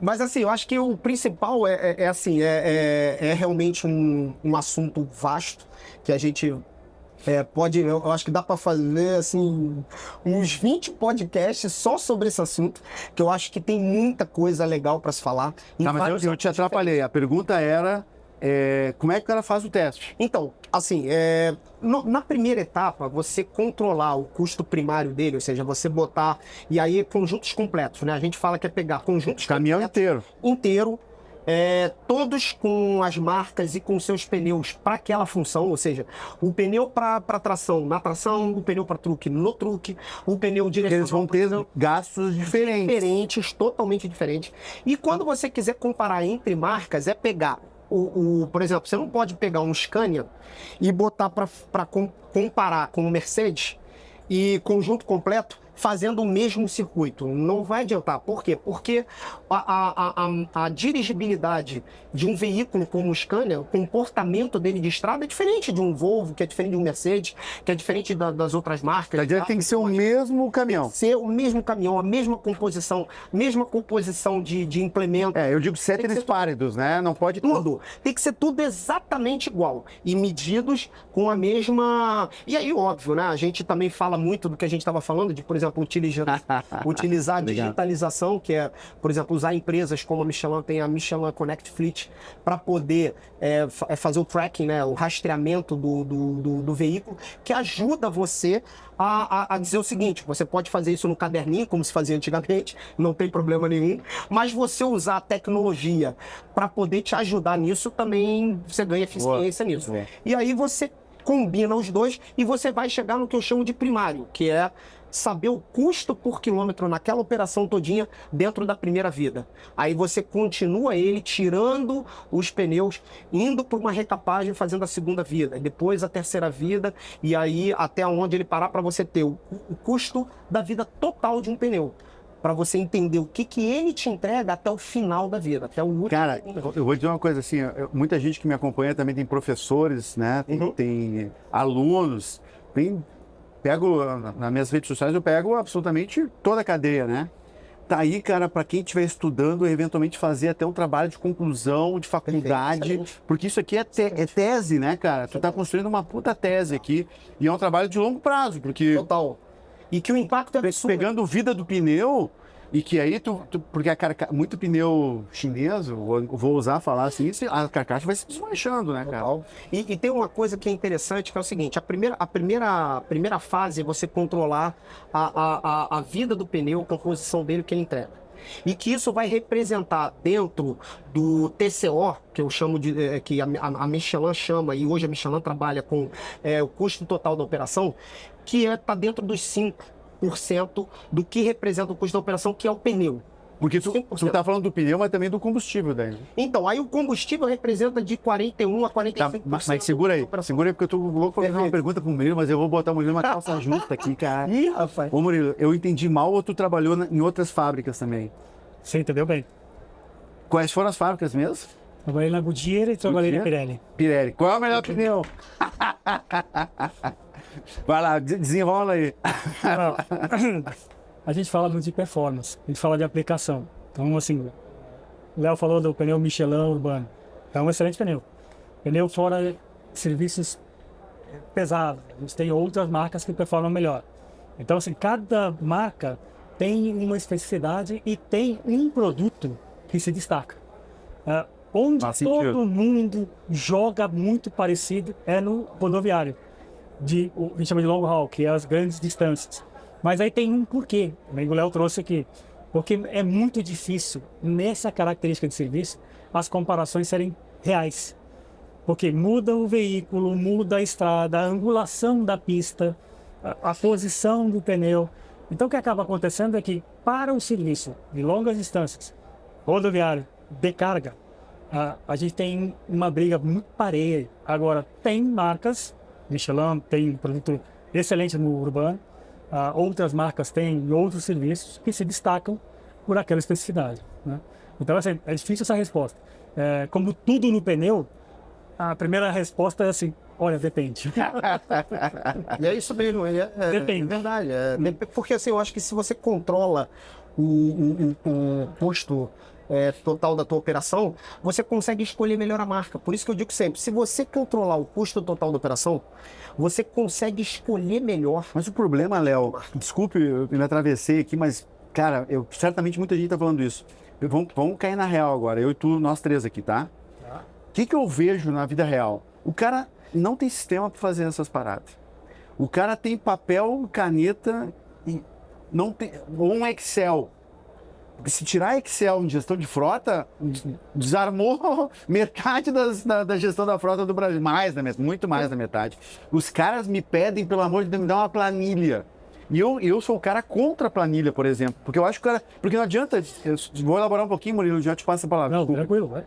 Mas, assim, eu acho que o principal é realmente um assunto vasto que a gente... eu acho que dá para fazer assim uns 20 podcasts só sobre esse assunto, que eu acho que tem muita coisa legal para se falar. Tá, mas eu te atrapalhei. A pergunta era como é que o cara faz o teste? Então, assim, na primeira etapa, você controlar o custo primário dele, ou seja, você botar, e aí conjuntos completos, né? A gente fala que é pegar conjuntos caminhão inteiro, todos com as marcas e com seus pneus para aquela função, ou seja, o pneu para tração na tração, o pneu para truque no truque, o pneu direcional. Eles vão ter gastos diferentes, totalmente diferentes. E quando você quiser comparar entre marcas, é pegar por exemplo, você não pode pegar um Scania e botar para comparar com o Mercedes e conjunto completo fazendo o mesmo circuito. Não vai adiantar. Por quê? Porque a dirigibilidade de um veículo como o Scania, o comportamento dele de estrada é diferente de um Volvo, que é diferente de um Mercedes, que é diferente das outras marcas. Quer dizer, tem que ser o mesmo caminhão. Tem que ser o mesmo caminhão, a mesma composição de implemento. Eu digo ceteris paribus, né? Não pode tudo. Tem que ser tudo exatamente igual. E medidos com a mesma... E aí, óbvio, né? A gente também fala muito do que a gente estava falando, de, por exemplo, utilizar a digitalização, que é, por exemplo, usar empresas como a Michelin, tem a Michelin Connect Fleet, para poder fazer o tracking, né, o rastreamento do veículo, que ajuda você a dizer o seguinte: você pode fazer isso no caderninho, como se fazia antigamente, não tem problema nenhum, mas você usar a tecnologia para poder te ajudar nisso, também você ganha eficiência nisso. E aí você combina os dois e você vai chegar no que eu chamo de primário, que é saber o custo por quilômetro naquela operação todinha dentro da primeira vida. Aí você continua ele tirando os pneus, indo por uma recapagem, fazendo a segunda vida, depois a terceira vida, e aí até onde ele parar para você ter o custo da vida total de um pneu. Para você entender o que ele te entrega até o final da vida, até o último. Cara, eu vou dizer uma coisa assim, muita gente que me acompanha também tem professores, né? Tem alunos, pego nas minhas redes sociais, eu pego absolutamente toda a cadeia, né? Tá aí, cara, para quem estiver estudando, eventualmente fazer até um trabalho de conclusão, de faculdade, porque isso aqui é tese, né, cara? Tu tá construindo uma puta tese aqui e é um trabalho de longo prazo, porque... Total. E que o impacto é absurdo. Pegando vida do pneu, e que aí porque muito pneu chinês, vou usar falar assim, a carcaça vai se desmanchando, né, cara? E tem uma coisa que é interessante, que é o seguinte, a primeira fase é você controlar a vida do pneu, a composição dele, que ele entrega. E que isso vai representar dentro do TCO, que eu chamo de, que a Michelin chama, e hoje a Michelin trabalha com o custo total da operação, que está dentro dos 5% do que representa o custo da operação, que é o pneu. Porque tu tá falando do pneu, mas também do combustível daí. Então, aí o combustível representa de 41% a 45%. Mas segura aí, porque eu tô louco pra fazer uma pergunta pro Murilo, mas eu vou botar o Murilo numa calça justa aqui, cara. Ih, rapaz. Ô Murilo, eu entendi mal ou tu trabalhou em outras fábricas também? Você entendeu bem? Quais foram as fábricas mesmo? Trabalhei na Goodyear e trabalhei na Pirelli. Pirelli. Qual é o melhor pneu? Vai lá, desenrola aí. A gente fala muito de performance, a gente fala de aplicação. Então, assim, o Léo falou do pneu Michelin urbano. É um excelente pneu. Pneu fora serviços pesados. A gente tem outras marcas que performam melhor. Então, assim, cada marca tem uma especificidade e tem um produto que se destaca. Onde todo mundo joga muito parecido é no rodoviário, a gente chama de long haul, que é as grandes distâncias. Mas aí tem um porquê, o Léo trouxe aqui, porque é muito difícil, nessa característica de serviço, as comparações serem reais. Porque muda o veículo, muda a estrada, a angulação da pista, a posição do pneu. Então o que acaba acontecendo é que para o serviço de longas distâncias, rodoviário, de carga, a gente tem uma briga muito pareia. Agora, tem marcas, Michelin tem produto excelente no urbano, outras marcas têm outros serviços que se destacam por aquela especificidade, né? Então, assim, é difícil essa resposta. Como tudo no pneu, a primeira resposta é assim, olha, depende. E é isso mesmo, Depende. É verdade. Porque assim, eu acho que se você controla o custo total da tua operação, você consegue escolher melhor a marca. Por isso que eu digo sempre, se você controlar o custo total da operação, você consegue escolher melhor. Mas o problema, Léo, desculpe, eu me atravessei aqui, mas, cara, certamente muita gente tá falando isso. Vamos cair na real agora, eu e tu, nós três aqui, tá? O que eu vejo na vida real? O cara não tem sistema para fazer essas paradas. O cara tem papel, caneta e não tem, ou um Excel. Porque se tirar Excel em gestão de frota, desarmou metade da gestão da frota do Brasil. Muito mais da metade. Os caras me pedem, pelo amor de Deus, me dá uma planilha. E eu sou o cara contra a planilha, por exemplo. Porque eu acho que o cara... Porque não adianta... Eu vou elaborar um pouquinho, Murilo, já te passo a palavra. Não, tranquilo, vai.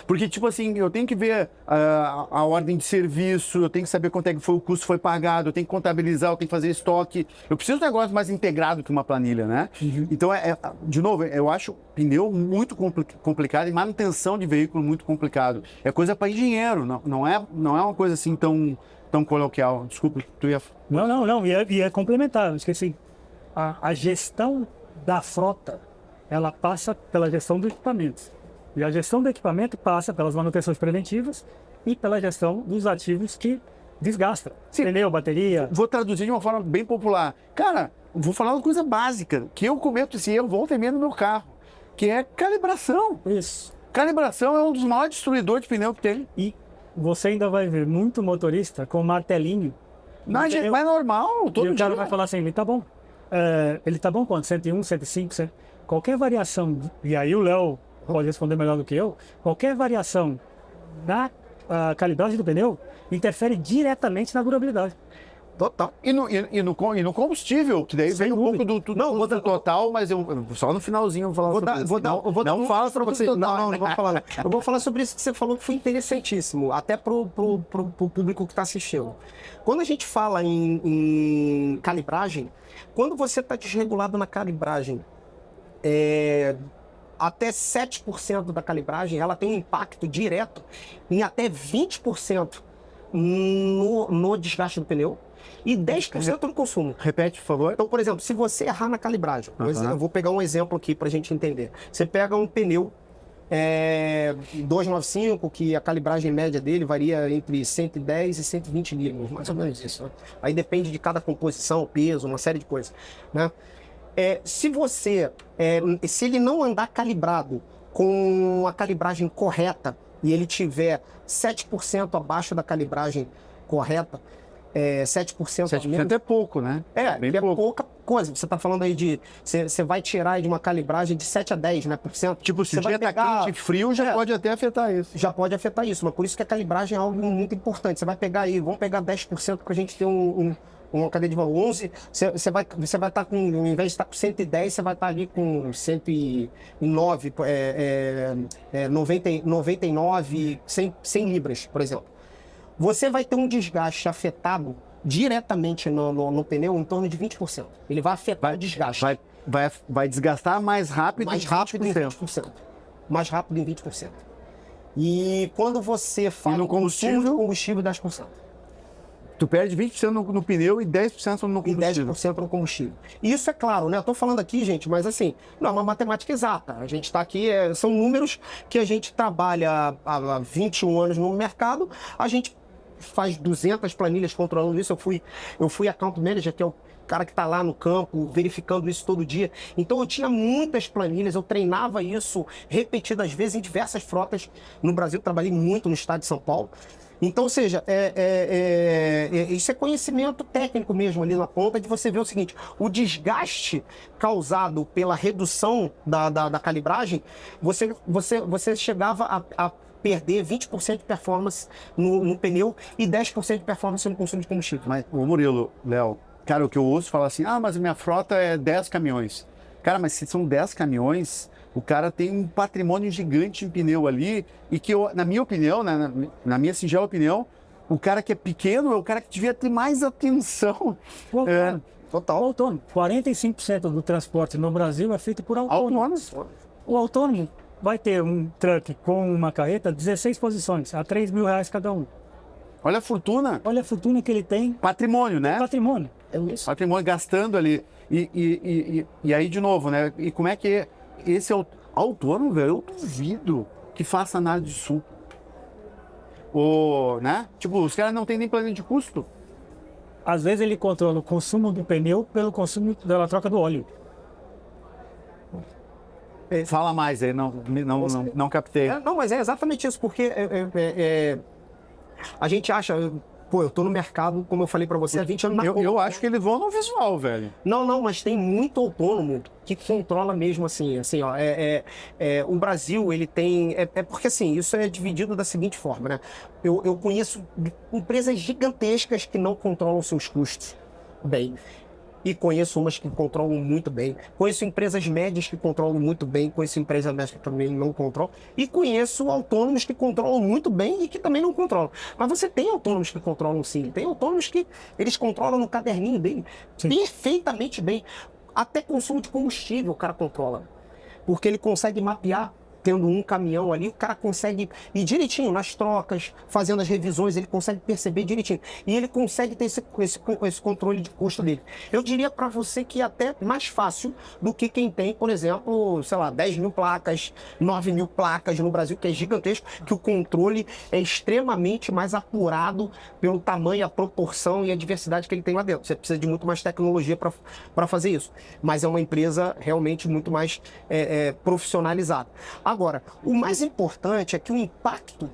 Porque, tipo assim, eu tenho que ver a ordem de serviço, eu tenho que saber quanto é que foi o custo foi pagado, eu tenho que contabilizar, eu tenho que fazer estoque. Eu preciso de um negócio mais integrado que uma planilha, né? Uhum. Então, de novo, eu acho pneu muito complicado e manutenção de veículo muito complicado. É coisa para engenheiro, não é uma coisa assim tão coloquial. Desculpa, tu ia... Não, e é complementar, esqueci. A gestão da frota, ela passa pela gestão do equipamento. E a gestão do equipamento passa pelas manutenções preventivas e pela gestão dos ativos que desgastam. Sim. Pneu, bateria... Vou traduzir de uma forma bem popular. Cara, vou falar uma coisa básica, que eu cometo esse erro, volta e meia no meu carro, que é calibração. Isso. Calibração é um dos maiores destruidores de pneu que tem. E você ainda vai ver muito motorista com martelinho. Mas é normal, todo dia. E o cara vai falar assim, ele tá bom. Ele tá bom quanto? 101, 105, 100. Qualquer variação, e aí o Léo pode responder melhor do que eu, qualquer variação na calibragem do pneu interfere diretamente na durabilidade. Total. E no combustível, que daí vem um pouco do total, mas só no finalzinho eu vou falar sobre isso. Não fala sobre você. Não vou falar. Não. Eu vou falar sobre isso que você falou, que foi interessantíssimo, até pro público que está assistindo. Quando a gente fala em calibragem, quando você está desregulado na calibragem, até 7% da calibragem, ela tem um impacto direto em até 20% no desgaste do pneu e 10% no consumo. Repete, por favor. Então, por exemplo, se você errar na calibragem, eu vou pegar um exemplo aqui para a gente entender. Você pega um pneu 295, que a calibragem média dele varia entre 110 e 120 libras, mais ou menos isso. Né? Aí depende de cada composição, peso, uma série de coisas. Né? Se ele não andar calibrado com a calibragem correta e ele tiver 7% abaixo da calibragem correta, 7% menos, é pouco, né? Bem pouca coisa. Você está falando aí de... Você vai tirar de uma calibragem de 7 a 10, né, por cento. Tipo, se o dia está quente e frio, já pode até afetar isso. Já pode afetar isso, mas por isso que a calibragem é algo muito importante. Você vai pegar aí, vamos pegar 10% para a gente ter uma cadeia de valor 11, você vai estar com, ao invés de estar com 110, você vai estar ali com 109, 99, 100 libras, por exemplo. Você vai ter um desgaste afetado diretamente no pneu em torno de 20%. Ele vai afetar o desgaste. Vai desgastar mais rápido em 20%. Mais rápido em 20%. E quando você fala no combustível, 10%. Tu perde 20% no pneu e 10% no combustível. E 10% no combustível. E isso é claro, né? Eu tô falando aqui, gente, mas assim, não é uma matemática exata. A gente está aqui, são números que a gente trabalha há 21 anos no mercado, a gente faz 200 planilhas controlando isso. Eu fui account manager, que é o cara que está lá no campo, verificando isso todo dia. Então eu tinha muitas planilhas, eu treinava isso repetidas vezes em diversas frotas no Brasil, trabalhei muito no estado de São Paulo. Então, ou seja, isso é conhecimento técnico mesmo ali na ponta, de você ver o seguinte: o desgaste causado pela redução da calibragem, você chegava a perder 20% de performance no pneu e 10% de performance no consumo de combustível. Mas, o Murilo, Léo, cara, o que eu ouço falar assim, mas a minha frota é 10 caminhões. Cara, mas se são 10 caminhões, o cara tem um patrimônio gigante em pneu ali, e que, na minha opinião, na minha singela opinião, o cara que é pequeno é o cara que devia ter mais atenção. Total. Autônomo. 45% do transporte no Brasil é feito por autônomos. O autônomo vai ter um truck com uma carreta, 16 posições, a R$3.000 cada um. Olha a fortuna. Olha a fortuna que ele tem. Patrimônio, né? Patrimônio. É isso. Patrimônio gastando ali. E aí, de novo, né? E como é que esse autônomo, velho, eu duvido que faça análise de sul. Né? Tipo, os caras não têm nem planejamento de custo. Às vezes ele controla o consumo do pneu pelo consumo da troca do óleo. Fala mais aí, não captei. Não, mas é exatamente isso, porque a gente acha... Pô, eu tô no mercado, como eu falei pra você, há 20 anos. Eu acho que eles vão no visual, velho. Não, mas tem muito autônomo que controla mesmo assim, ó. O Brasil, ele tem... porque assim, isso é dividido da seguinte forma, né? Eu conheço empresas gigantescas que não controlam seus custos bem. E conheço umas que controlam muito bem. Conheço empresas médias que controlam muito bem. Conheço empresas médias que também não controlam. E conheço autônomos que controlam muito bem e que também não controlam. Mas você tem autônomos que controlam sim. Tem autônomos que eles controlam no caderninho dele perfeitamente bem. Até consumo de combustível o cara controla. Porque ele consegue mapear. Tendo um caminhão ali, o cara consegue ir direitinho nas trocas, fazendo as revisões, ele consegue perceber direitinho. E ele consegue ter esse controle de custo dele. Eu diria para você que é até mais fácil do que quem tem, por exemplo, sei lá, 10.000 placas, 9.000 placas no Brasil, que é gigantesco, que o controle é extremamente mais apurado pelo tamanho, a proporção e a diversidade que ele tem lá dentro. Você precisa de muito mais tecnologia para fazer isso. Mas é uma empresa realmente muito mais profissionalizada. Agora, o mais importante é que o impacto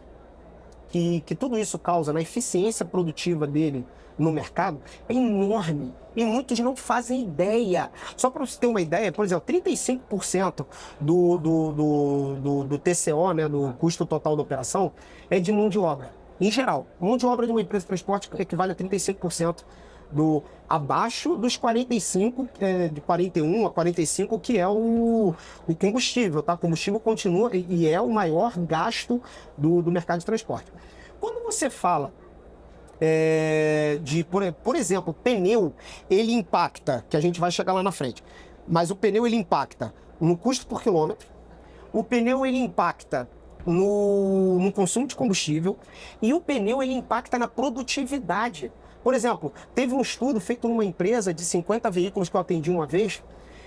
que tudo isso causa na eficiência produtiva dele no mercado é enorme. E muitos não fazem ideia. Só para você ter uma ideia, por exemplo, 35% do TCO, né, do custo total da operação, é de mão de obra. Em geral, mão de obra de uma empresa de transporte equivale a 35% abaixo dos 45, de 41 a 45, que é o combustível, tá? O combustível continua e é o maior gasto do mercado de transporte. Quando você fala por exemplo, pneu, ele impacta, que a gente vai chegar lá na frente, mas o pneu ele impacta no custo por quilômetro, o pneu ele impacta no consumo de combustível e o pneu ele impacta na produtividade. Por exemplo, teve um estudo feito numa empresa de 50 veículos que eu atendi uma vez,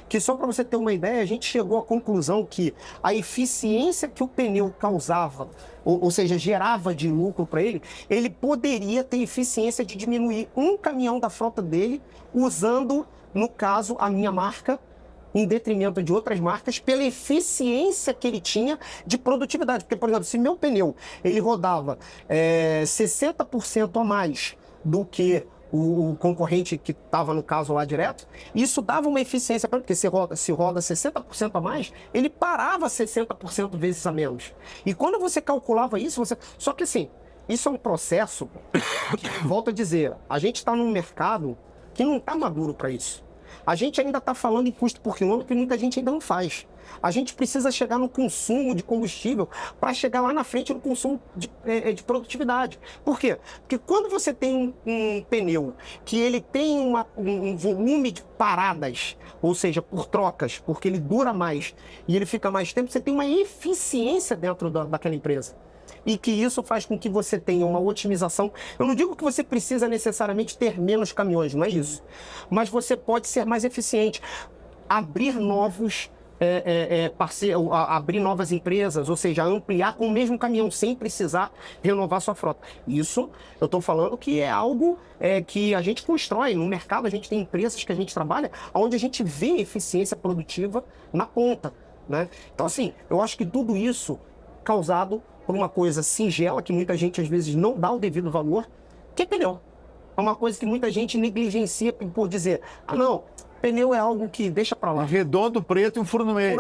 que só para você ter uma ideia, a gente chegou à conclusão que a eficiência que o pneu causava, ou seja, gerava de lucro para ele poderia ter eficiência de diminuir um caminhão da frota dele, usando, no caso, a minha marca, em detrimento de outras marcas, pela eficiência que ele tinha de produtividade. Porque, por exemplo, se meu pneu ele rodava 60% a mais do que o concorrente que estava no caso lá direto, isso dava uma eficiência, porque se roda 60% a mais, ele parava 60% vezes a menos. E quando você calculava isso, só que assim, isso é um processo, volto a dizer, a gente está num mercado que não está maduro para isso. A gente ainda está falando em custo por quilômetro que muita gente ainda não faz. A gente precisa chegar no consumo de combustível para chegar lá na frente no consumo de produtividade. Por quê? Porque quando você tem um pneu que ele tem um volume de paradas, ou seja, por trocas, porque ele dura mais e ele fica mais tempo, você tem uma eficiência dentro daquela empresa. E que isso faz com que você tenha uma otimização. Eu não digo que você precisa necessariamente ter menos caminhões, não é isso. Mas você pode ser mais eficiente. Abrir novos abrir novas empresas, ou seja, ampliar com o mesmo caminhão sem precisar renovar sua frota. Isso eu estou falando que é algo que a gente constrói no mercado. A gente tem empresas que a gente trabalha onde a gente vê eficiência produtiva na ponta, né? Então assim, eu acho que tudo isso causado por uma coisa singela que muita gente às vezes não dá o devido valor, que é pneu. É uma coisa que muita gente negligencia por dizer, não, pneu é algo que deixa pra lá. Um redondo, preto e um furo no meio.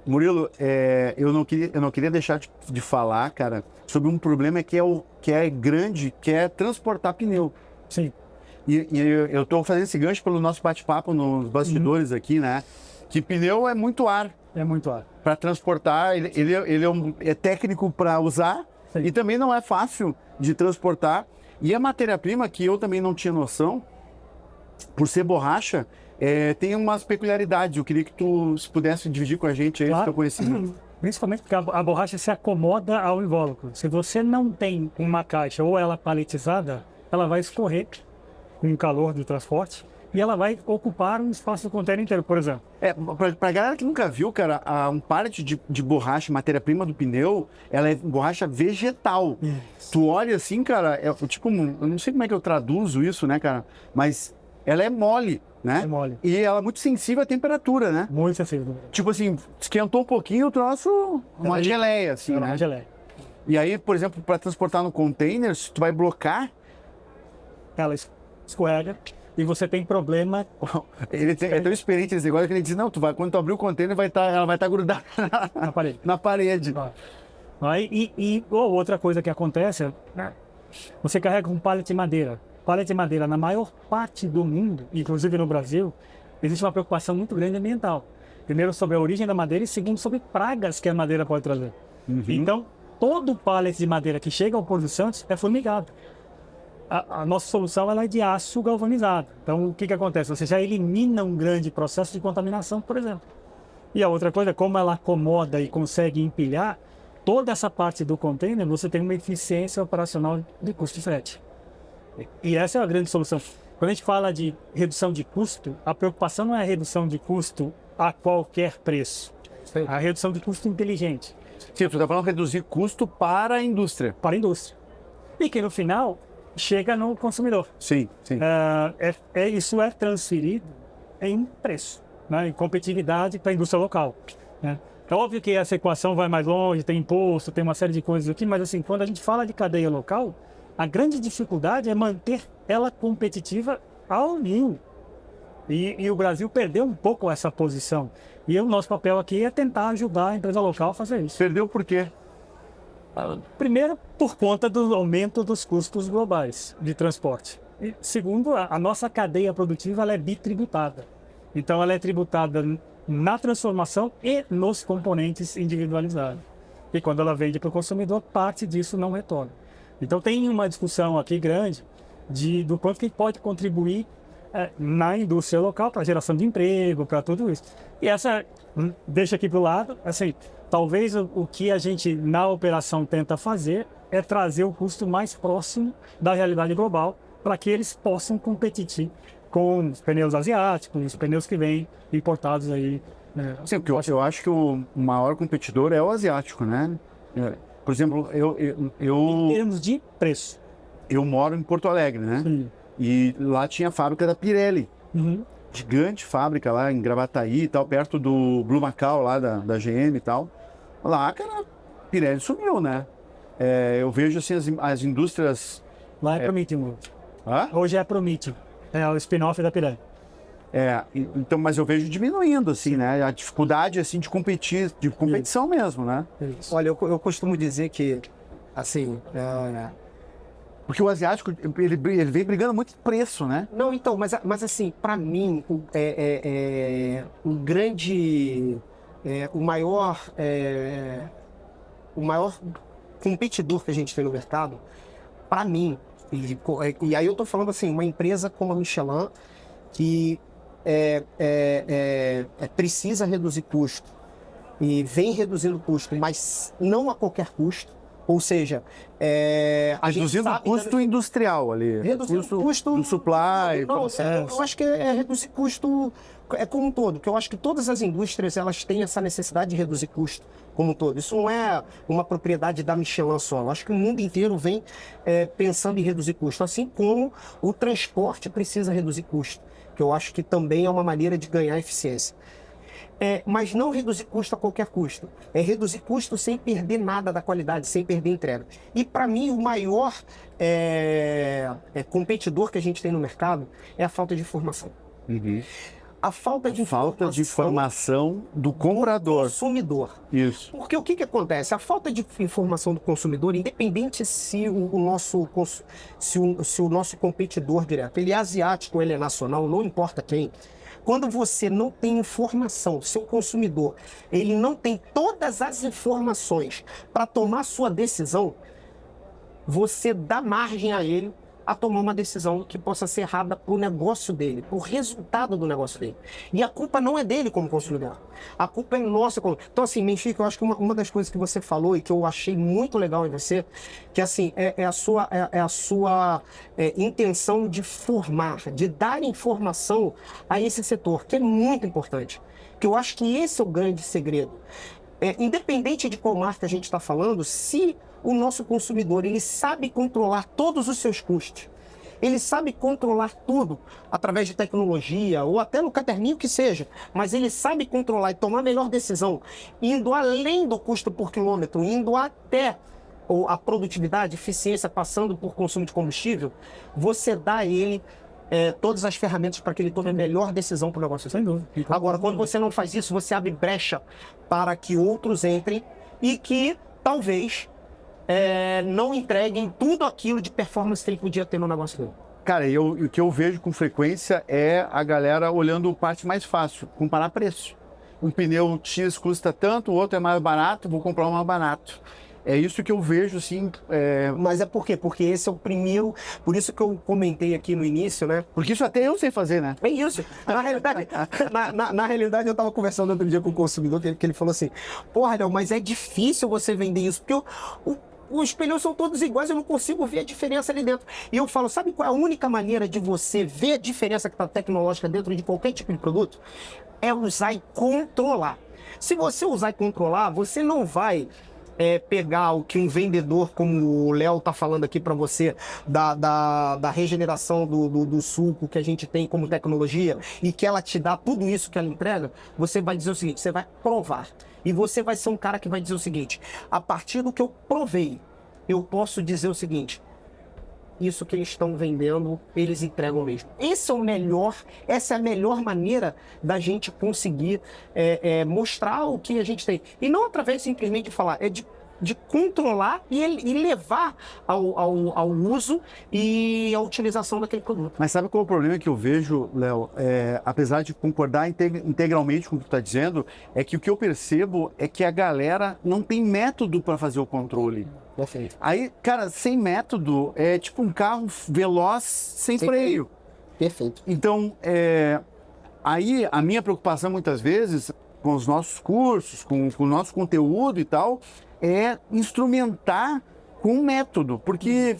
Murilo, eu não queria deixar de falar, cara, sobre um problema que é grande, que é transportar pneu. Sim. E eu estou fazendo esse gancho pelo nosso bate-papo nos bastidores aqui, né? Que pneu é muito ar. É muito ar. Para transportar, ele é técnico para usar. Sim. E também não é fácil de transportar. E a matéria-prima, que eu também não tinha noção, por ser borracha, tem umas peculiaridades. Eu queria que tu pudesse dividir com a gente aí, claro, o teu conhecimento. Principalmente porque a borracha se acomoda ao invólucro. Se você não tem uma caixa ou ela paletizada, ela vai escorrer com o calor do transporte e ela vai ocupar um espaço do container inteiro, por exemplo. Pra galera que nunca viu, cara, um pallet de borracha, matéria-prima do pneu, ela é borracha vegetal. Isso. Tu olha assim, cara, tipo, eu não sei como é que eu traduzo isso, né, cara, mas ela é mole, né? É mole. E ela é muito sensível à temperatura, né? Muito sensível. Tipo assim, esquentou um pouquinho, o troço, uma geleia, assim, né? Uma geleia. E aí, por exemplo, para transportar no container, se tu vai blocar, ela escorrega. E você tem problema. Ele é tão experiente nesse negócio que ele diz, não, quando tu abrir o container, ela vai estar grudada na parede. Na parede. Outra coisa que acontece, você carrega um pallet de madeira. Pallet de madeira, na maior parte do mundo, inclusive no Brasil, existe uma preocupação muito grande ambiental. Primeiro, sobre a origem da madeira e segundo, sobre pragas que a madeira pode trazer. Uhum. Então, todo pallet de madeira que chega ao Porto de Santos é fumigado. A nossa solução ela é de aço galvanizado. Então, o que acontece? Você já elimina um grande processo de contaminação, por exemplo. E a outra coisa, como ela acomoda e consegue empilhar, toda essa parte do container, você tem uma eficiência operacional de custo de frete. E essa é a grande solução. Quando a gente fala de redução de custo, a preocupação não é a redução de custo a qualquer preço. Sim. A redução de custo inteligente. Sim, você está falando de reduzir custo para a indústria. Para a indústria. E que no final chega no consumidor. Sim, sim. Isso é transferido em preço, né, em competitividade para a indústria local. Né? É óbvio que essa equação vai mais longe, tem imposto, tem uma série de coisas aqui, mas assim, quando a gente fala de cadeia local, a grande dificuldade é manter ela competitiva ao nível. E o Brasil perdeu um pouco essa posição. E o nosso papel aqui é tentar ajudar a empresa local a fazer isso. Perdeu por quê? Primeiro, por conta do aumento dos custos globais de transporte. E segundo, a nossa cadeia produtiva ela é bitributada. Então, ela é tributada na transformação e nos componentes individualizados. E quando ela vende para o consumidor, parte disso não retorna. Então, tem uma discussão aqui grande do quanto que pode contribuir na indústria local para a geração de emprego, para tudo isso. E essa, deixa aqui para o lado, assim, talvez o que a gente na operação tenta fazer é trazer o custo mais próximo da realidade global para que eles possam competir com os pneus asiáticos, os pneus que vêm importados aí. Né? Sim, porque eu acho que o maior competidor é o asiático, né? Por exemplo, Em termos de preço. eu moro em Porto Alegre, né? Sim. E lá tinha a fábrica da Pirelli. Uhum. Gigante fábrica lá em Gravataí e tal, perto do Blue Macau lá da GM e tal. Lá, cara, Pirelli sumiu, né? Eu vejo assim as indústrias... Lá é Prometheus. Hã? Hoje é Prometheus. É o spin-off da Pirelli. Então, mas eu vejo diminuindo, assim, né? A dificuldade, assim, de competir, de competição mesmo, né? Isso. Olha, eu costumo dizer que, assim, Porque o asiático, ele vem brigando muito de preço, né? não, então, mas assim, para mim, o grande, o maior competidor que a gente tem no mercado, para mim, e aí eu tô falando assim, uma empresa como a Michelin, que precisa reduzir custo, e vem reduzindo custo, mas não a qualquer custo. Ou seja, a gente Reduzindo o sabe custo industrial ali. Reduzir o custo do supply, Não, processo. eu acho que é reduzir custo como um todo, porque eu acho que todas as indústrias elas têm essa necessidade de reduzir custo como um todo. Isso não é uma propriedade da Michelin só. Eu acho que o mundo inteiro vem pensando em reduzir custo, assim como o transporte precisa reduzir custo, que eu acho que também é uma maneira de ganhar eficiência. Mas não reduzir custo a qualquer custo. É reduzir custo sem perder nada da qualidade, sem perder entrega. E para mim o maior competidor que a gente tem no mercado é a falta de informação. Uhum. A falta de informação do comprador. Consumidor. Isso. Porque o que acontece? A falta de informação do consumidor, independente se o nosso competidor direto, ele é asiático ou ele é nacional, não importa quem. Quando você não tem informação, seu consumidor, ele não tem todas as informações para tomar sua decisão, você dá margem a ele a tomar uma decisão que possa ser errada para o negócio dele, para o resultado do negócio dele. E a culpa não é dele como consumidor, a culpa é nossa. Então assim, Benfica, eu acho que uma das coisas que você falou e que eu achei muito legal em você, que assim, é a sua intenção de formar, de dar informação a esse setor, que é muito importante. Que eu acho que esse é o grande segredo. Independente de qual marca a gente está falando, se o nosso consumidor ele sabe controlar todos os seus custos, ele sabe controlar tudo através de tecnologia ou até no caderninho que seja, mas ele sabe controlar e tomar a melhor decisão, indo além do custo por quilômetro, indo até a produtividade, eficiência, passando por consumo de combustível, você dá a ele todas as ferramentas para que ele tome a melhor decisão para o negócio. Sem dúvida. Agora, quando você não faz isso, você abre brecha para que outros entrem e que talvez não entreguem tudo aquilo de performance que ele podia ter no negócio dele. Cara, o que eu vejo com frequência é a galera olhando a parte mais fácil, comparar preço. Um pneu X custa tanto, o outro é mais barato, vou comprar um mais barato. É isso que eu vejo, assim... Mas é por quê? Porque esse é o primeiro... Por isso que eu comentei aqui no início, né? Porque isso até eu sei fazer, né? É isso. Na realidade, na realidade eu estava conversando outro dia com o consumidor, que ele falou assim, porra, não, mas é difícil você vender isso, porque os pneus são todos iguais, eu não consigo ver a diferença ali dentro. E eu falo, sabe qual é a única maneira de você ver a diferença que está tecnológica dentro de qualquer tipo de produto? É usar e controlar. Se você usar e controlar, você não vai pegar o que um vendedor, como o Léo está falando aqui para você, da regeneração do suco que a gente tem como tecnologia, e que ela te dá tudo isso que ela entrega, você vai dizer o seguinte, você vai provar. E você vai ser um cara que vai dizer o seguinte, a partir do que eu provei, eu posso dizer o seguinte, isso que eles estão vendendo, eles entregam mesmo. Essa é a melhor maneira da gente conseguir mostrar o que a gente tem. E não através simplesmente de falar, de controlar e levar ao uso e à utilização daquele produto. Mas sabe qual é o problema que eu vejo, Léo? Apesar de concordar integralmente com o que tu está dizendo, é que o que eu percebo é que a galera não tem método para fazer o controle. Perfeito. Aí, cara, sem método, é tipo um carro veloz sem freio. Perfeito. Então, aí a minha preocupação muitas vezes com os nossos cursos, com o nosso conteúdo e tal, é instrumentar com método, porque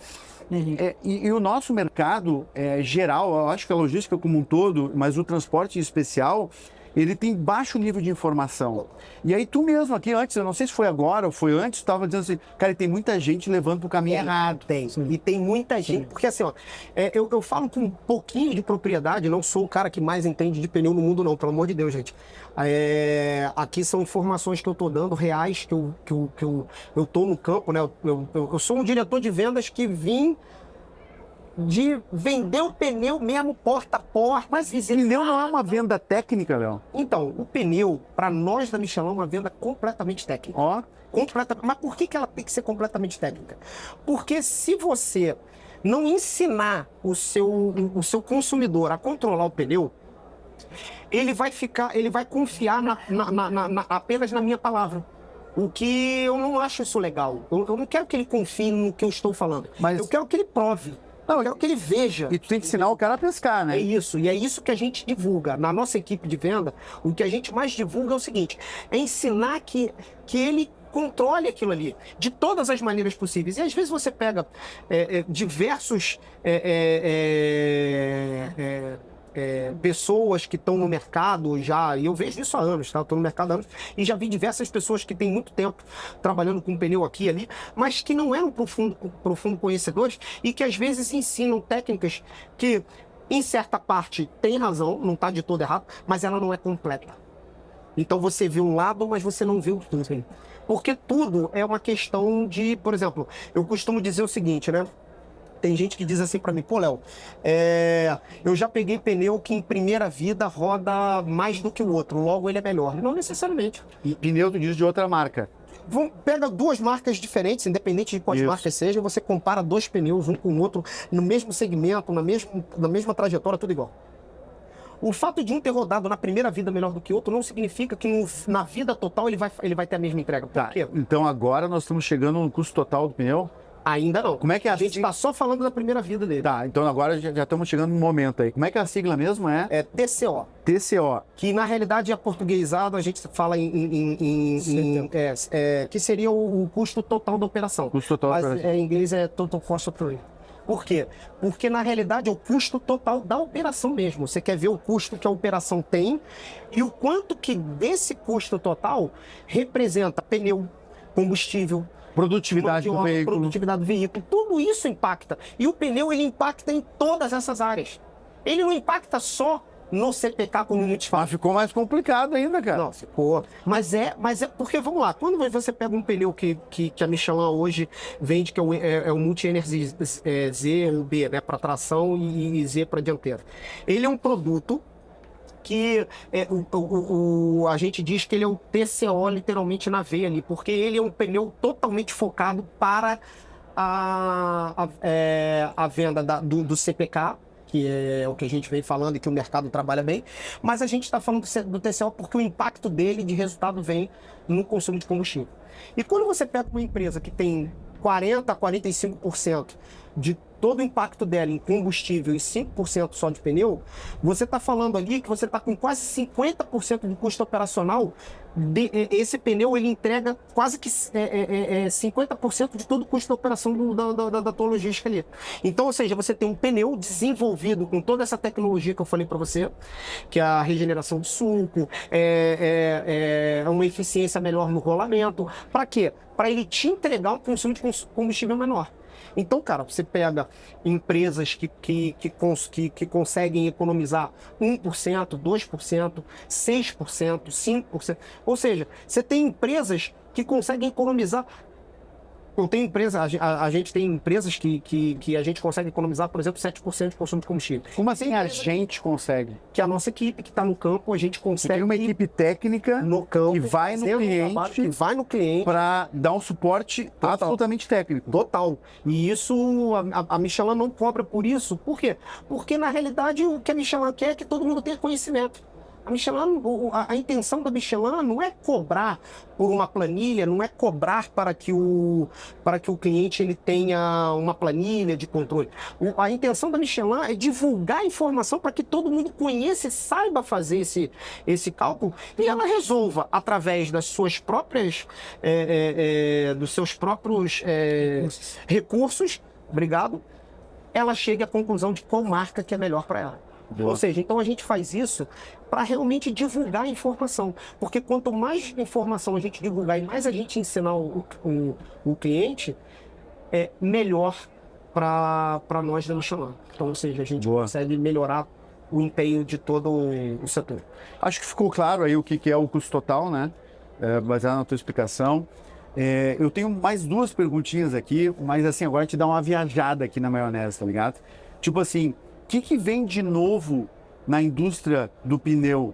e o nosso mercado geral, eu acho que a logística como um todo, mas o transporte em especial, ele tem baixo nível de informação. E aí tu mesmo aqui antes, eu não sei se foi agora ou foi antes, tu estava dizendo assim, cara, tem muita gente levando pro caminho errado. Tem. E tem muita gente, porque assim, ó, eu falo com um pouquinho de propriedade, não sou o cara que mais entende de pneu no mundo não, pelo amor de Deus, gente. Aqui são informações que eu tô dando, reais, que eu tô no campo, né? Eu sou um diretor de vendas que vim de vender o pneu mesmo porta a porta. Mas pneu não é uma venda técnica, Léo? Então, o pneu, para nós da Michelin, é uma venda completamente técnica. Ó. Mas por que ela tem que ser completamente técnica? Porque se você não ensinar o seu consumidor a controlar o pneu, ele vai confiar apenas na minha palavra. O que eu não acho isso legal. Eu não quero que ele confie no que eu estou falando. Mas eu quero que ele prove. Não, eu quero que ele veja. E tu tem que ensinar o cara a pescar, né? É isso, e é isso que a gente divulga. Na nossa equipe de venda, o que a gente mais divulga é o seguinte, é ensinar que ele controle aquilo ali, de todas as maneiras possíveis. E às vezes você pega diversos pessoas que estão no mercado já, e eu vejo isso há anos, tá? Eu estou no mercado há anos, e já vi diversas pessoas que têm muito tempo trabalhando com pneu aqui e ali, mas que não eram profundo conhecedores e que às vezes ensinam técnicas que, em certa parte, tem razão, não está de todo errado, mas ela não é completa. Então você vê um lado, mas você não vê o tudo. Porque tudo é uma questão de, por exemplo, eu costumo dizer o seguinte, né? Tem gente que diz assim para mim, pô, Léo, eu já peguei pneu que em primeira vida roda mais do que o outro, logo ele é melhor. Não necessariamente. E pneu tu diz de outra marca. Pega duas marcas diferentes, independente de quais marcas sejam, você compara dois pneus, um com o outro, no mesmo segmento, na mesma trajetória, tudo igual. O fato de um ter rodado na primeira vida melhor do que o outro não significa que na vida total ele vai ter a mesma entrega. Por quê? Então agora nós estamos chegando no custo total do pneu? Ainda não. Como é que a gente está só falando da primeira vida dele. Tá, então agora já estamos chegando no momento aí. Como é que a sigla mesmo é? É TCO. TCO. Que na realidade é aportuguesado, a gente fala que seria o custo total da operação. Custo total da operação. Em inglês é Total Cost of Operation. Por quê? Porque na realidade é o custo total da operação mesmo. Você quer ver o custo que a operação tem e o quanto que desse custo total representa pneu, combustível, produtividade do veículo. Produtividade do veículo. Tudo isso impacta. E o pneu, ele impacta em todas essas áreas. Ele não impacta só no CPK, como muitos falam. Ficou mais complicado ainda, cara. Não, ficou. Mas é porque, vamos lá, quando você pega um pneu que a Michelin hoje vende, que é o Multi-Energy Z, B, né, para tração e Z para dianteira. Ele é um produto que a gente diz que ele é um TCO literalmente na veia ali, porque ele é um pneu totalmente focado para a venda do CPK, que é o que a gente vem falando e que o mercado trabalha bem, mas a gente está falando do TCO porque o impacto dele de resultado vem no consumo de combustível. E quando você pega uma empresa que tem 40% a 45% de todo o impacto dela em combustível e 5% só de pneu, você está falando ali que você está com quase 50% de custo operacional. Esse pneu ele entrega quase que 50% de todo o custo da operação da tua logística ali. Então, ou seja, você tem um pneu desenvolvido com toda essa tecnologia que eu falei para você, que é a regeneração de suco, uma eficiência melhor no rolamento. Para quê? Para ele te entregar um consumo de combustível menor. Então, cara, você pega empresas que conseguem economizar 1%, 2%, 6%, 5%. Ou seja, você tem empresas que conseguem economizar Eu tenho empresa, a gente tem empresas que a gente consegue economizar, por exemplo, 7% de consumo de combustível. Como assim a gente consegue? Que a nossa equipe que está no campo, a gente Você consegue tem uma equipe técnica no campo, que vai no fazendo um trabalho que cliente vai no cliente para dar um suporte Total. absolutamente técnico. total. E isso, a Michelin não cobra por isso. Por quê? Porque, na realidade, o que a Michelin quer é que todo mundo tenha conhecimento. A Michelin, a intenção da Michelin não é cobrar por uma planilha, não é cobrar para que o cliente ele tenha uma planilha de controle. A intenção da Michelin é divulgar a informação para que todo mundo conheça e saiba fazer esse cálculo e ela resolva através das suas próprias, dos seus próprios recursos, obrigado, ela chega à conclusão de qual marca que é melhor para ela. Boa. Ou seja, então a gente faz isso para realmente divulgar a informação. Porque quanto mais informação a gente divulgar e mais a gente ensinar o cliente, é melhor para nós da Michelin. Então, ou seja, a gente Boa. consegue melhorar o empenho de todo o setor. Acho que ficou claro aí o que é o custo total, né? Baseado na tua explicação. Eu tenho mais duas perguntinhas aqui, mas assim, agora a gente dá uma viajada aqui na maionese, tá ligado? Tipo assim, o que vem de novo na indústria do pneu?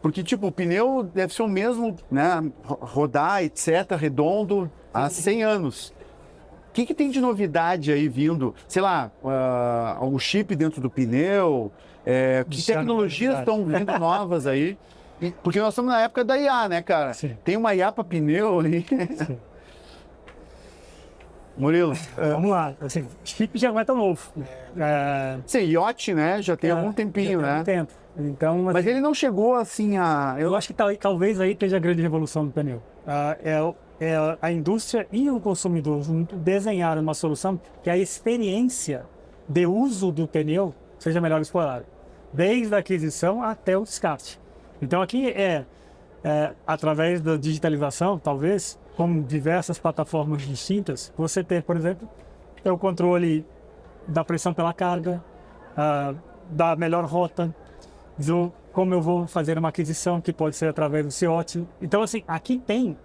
Porque, tipo, o pneu deve ser o mesmo, né? Rodar, etc., redondo, há 100 anos. O que tem de novidade aí vindo? Sei lá, o chip dentro do pneu? Que tecnologias estão vindo novas aí? Porque nós estamos na época da IA, né, cara? Sim. Tem uma IA para pneu ali. Sim. Murilo. Vamos lá, assim, chip já não é tão novo. Sim, Yacht, né? Já tem algum tempinho, já tem né? um tempo. Então, Mas ele não chegou assim a... eu acho que talvez aí esteja a grande revolução do pneu. A indústria e o consumidor junto desenharam uma solução que a experiência de uso do pneu seja melhor explorada, desde a aquisição até o descarte. Então aqui através da digitalização, talvez, com diversas plataformas distintas, você ter, por exemplo, o controle da pressão pela carga, da melhor rota, como eu vou fazer uma aquisição, que pode ser através do CIOT. Então, assim, aqui tem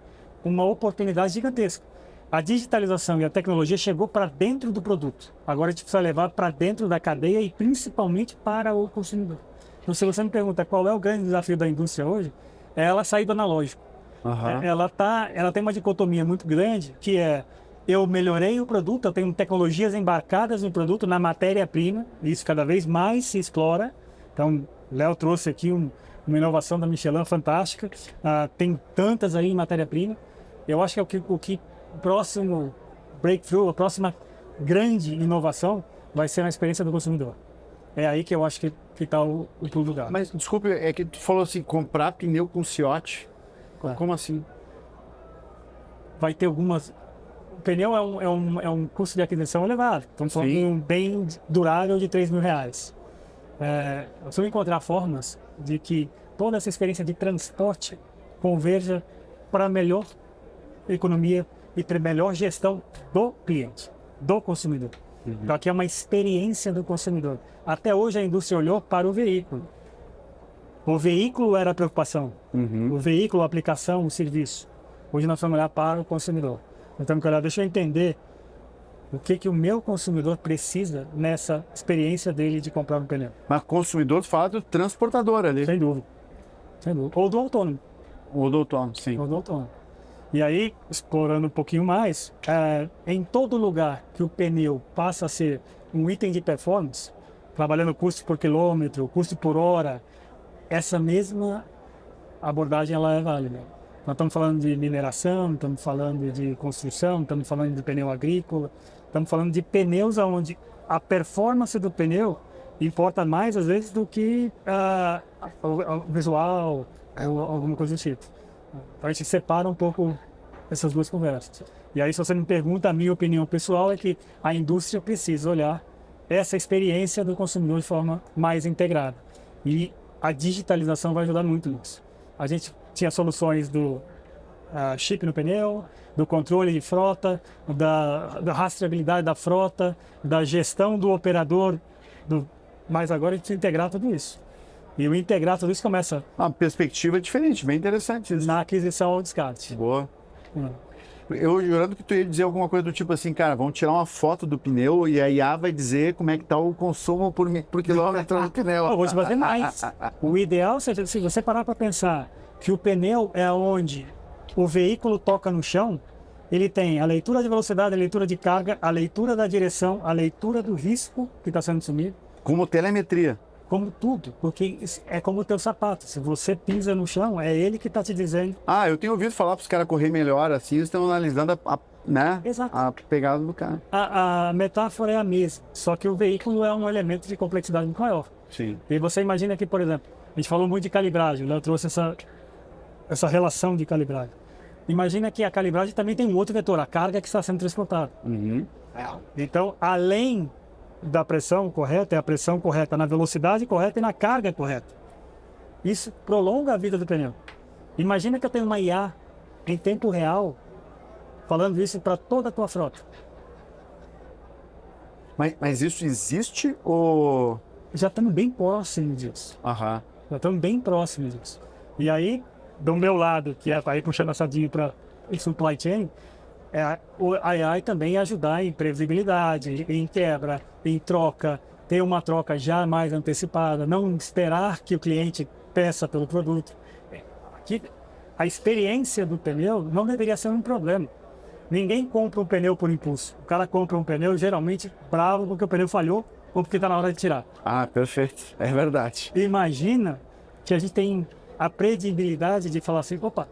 uma oportunidade gigantesca. A digitalização e a tecnologia chegou para dentro do produto. Agora a gente precisa levar para dentro da cadeia e principalmente para o consumidor. Então, se você me pergunta qual é o grande desafio da indústria hoje, é ela sair do analógico. Aham. Ela tem uma dicotomia muito grande, que é: eu melhorei o produto, eu tenho tecnologias embarcadas no produto, na matéria-prima, e isso cada vez mais se explora. Então, Léo trouxe aqui uma inovação da Michelin fantástica, tem tantas aí em matéria-prima. Eu acho que o próximo breakthrough, a próxima grande inovação vai ser na experiência do consumidor. É aí que eu acho que está o pulo do gato. Mas, desculpe, é que tu falou assim, comprar pneu com CIOT. Como assim? Vai ter algumas... O pneu é um custo de aquisição elevado. Estamos falando de um bem durável de R$3.000. Nós vamos encontrar formas de que toda essa experiência de transporte converja para melhor economia e para melhor gestão do cliente, do consumidor. Então aqui é uma experiência do consumidor. Até hoje a indústria olhou para o veículo. O veículo era a preocupação. O veículo, a aplicação, o serviço. Hoje nós vamos olhar para o consumidor. Nós temos que olhar, deixa eu entender o que o meu consumidor precisa nessa experiência dele de comprar um pneu. Mas consumidor, tu fala do transportador ali. Sem dúvida. Sem dúvida. Ou do autônomo. Ou do autônomo, sim. Ou do autônomo. E aí, explorando um pouquinho mais, em todo lugar que o pneu passa a ser um item de performance, trabalhando custo por quilômetro, custo por hora, essa mesma abordagem ela é válida. Nós estamos falando de mineração, estamos falando de construção, estamos falando de pneu agrícola, estamos falando de pneus onde a performance do pneu importa mais, às vezes, do que o visual ou alguma coisa do tipo. Então a gente separa um pouco essas duas conversas. E aí, se você me pergunta, a minha opinião pessoal é que a indústria precisa olhar essa experiência do consumidor de forma mais integrada. E a digitalização vai ajudar muito nisso. A gente tinha soluções do chip no pneu, do controle de frota, da rastreabilidade da frota, da gestão do operador, mas agora a gente precisa integrar tudo isso. E o integrar tudo isso começa Uma perspectiva diferente, bem interessante isso. na aquisição ou descarte. Boa. Eu jurando que tu ia dizer alguma coisa do tipo assim, cara, vamos tirar uma foto do pneu e a IA vai dizer como é que tá o consumo por quilômetro do pneu. Eu vou te fazer mais. O ideal, se você parar para pensar que o pneu é onde o veículo toca no chão, ele tem a leitura de velocidade, a leitura de carga, a leitura da direção, a leitura do risco que está sendo assumido. Como telemetria. Como tudo, porque é como o teu sapato. Se você pisa no chão, é ele que está te dizendo. Ah, eu tenho ouvido falar para os caras correr melhor, assim, eles estão analisando né, Exato. a pegada do cara. A metáfora é a mesma, só que o veículo é um elemento de complexidade muito maior. Sim. E você imagina que, por exemplo, a gente falou muito de calibragem, né? Eu trouxe essa relação de calibragem. Imagina que a calibragem também tem um outro vetor, a carga que está sendo transportada. Uhum. Então, além da pressão correta, é a pressão correta na velocidade correta e na carga correta. Isso prolonga a vida do pneu. Imagina que eu tenho uma IA em tempo real falando isso para toda a tua frota. Mas isso existe ou... Já estamos bem próximos disso. Aham. Já estamos bem próximos disso. E aí, do meu lado, que é aí puxando a sardinha para o supply chain, o AI também ajudar em previsibilidade, em quebra, em troca, ter uma troca já mais antecipada, não esperar que o cliente peça pelo produto. Aqui, a experiência do pneu não deveria ser um problema. Ninguém compra um pneu por impulso. O cara compra um pneu geralmente bravo porque o pneu falhou ou porque está na hora de tirar. Ah, perfeito. É verdade. Imagina que a gente tem a previsibilidade de falar assim, opa,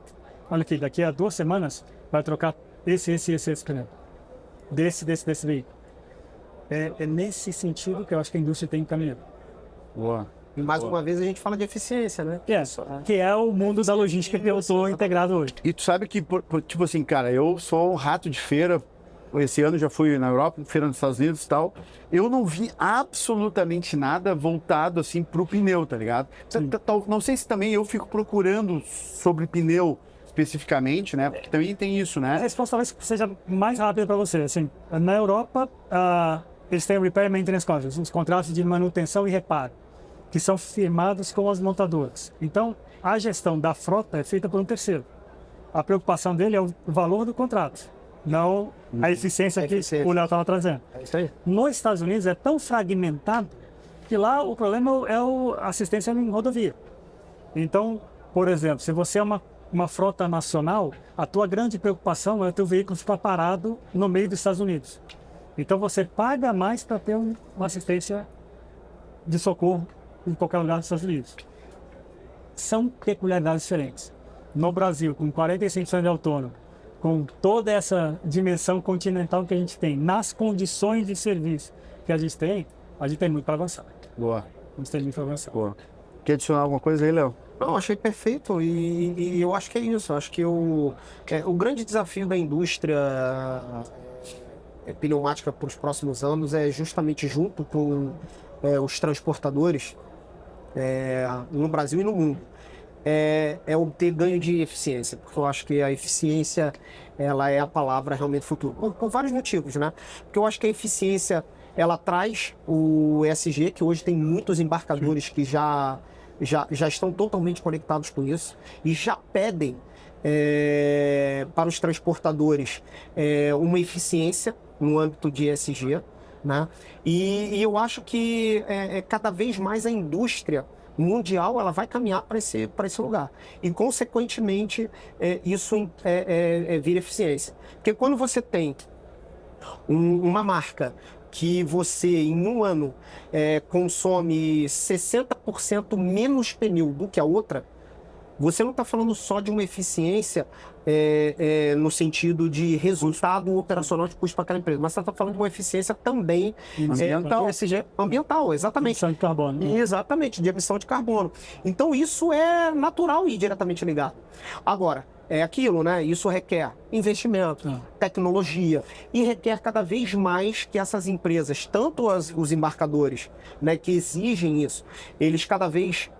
olha aqui, daqui a 2 semanas vai trocar esse pneu. Desse veículo. É nesse sentido que eu acho que a indústria tem caminhado. Boa. E mais uma vez a gente fala de eficiência, né? Que é o mundo da logística que eu estou integrado hoje. E tu sabe que, tipo assim, cara, eu sou um rato de feira. Esse ano já fui na Europa, feira nos Estados Unidos e tal. Eu não vi absolutamente nada voltado assim pro pneu, tá ligado? Não sei se também eu fico procurando sobre pneu especificamente, né? Porque também tem isso, A né? resposta talvez seja mais rápida para você. Assim, na Europa, eles têm o Repair and Maintenance Contracts, os contratos de manutenção e reparo, que são firmados com as montadoras. Então, a gestão da frota é feita por um terceiro. A preocupação dele é o valor do contrato, não a eficiência que o Léo estava trazendo. É isso aí. Nos Estados Unidos é tão fragmentado que lá o problema é a assistência em rodovia. Então, por exemplo, se você é uma frota nacional, a tua grande preocupação é o teu veículo ficar parado no meio dos Estados Unidos. Então você paga mais para ter uma assistência de socorro em qualquer lugar dos Estados Unidos. São peculiaridades diferentes. No Brasil, com 45% de autônomo, com toda essa dimensão continental que a gente tem, nas condições de serviço que a gente tem muito para avançar. Boa. A gente tem muito para avançar. Boa. Quer adicionar alguma coisa aí, Léo? Não, achei perfeito e eu acho que é isso. Eu acho que o grande desafio da indústria pneumática para os próximos anos é justamente junto com os transportadores no Brasil e no mundo. Obter ganho de eficiência, porque eu acho que a eficiência ela é a palavra realmente futuro, por vários motivos, né? Porque eu acho que a eficiência ela traz o ESG, que hoje tem muitos embarcadores que já estão totalmente conectados com isso e já pedem para os transportadores uma eficiência no âmbito de ESG, né? E eu acho que cada vez mais a indústria mundial ela vai caminhar para esse lugar e consequentemente isso vira eficiência, porque quando você tem uma marca que você em um ano consome 60% menos pneu do que a outra, você não está falando só de uma eficiência no sentido de resultado operacional de custo para aquela empresa, mas você está falando de uma eficiência também ambiental, exatamente. Emissão de carbono. Exatamente, de emissão de carbono. Então isso é natural e diretamente ligado. Agora, é aquilo, né? Isso requer investimento, tecnologia e requer cada vez mais que essas empresas, tanto os embarcadores, né, que exigem isso, eles cada vez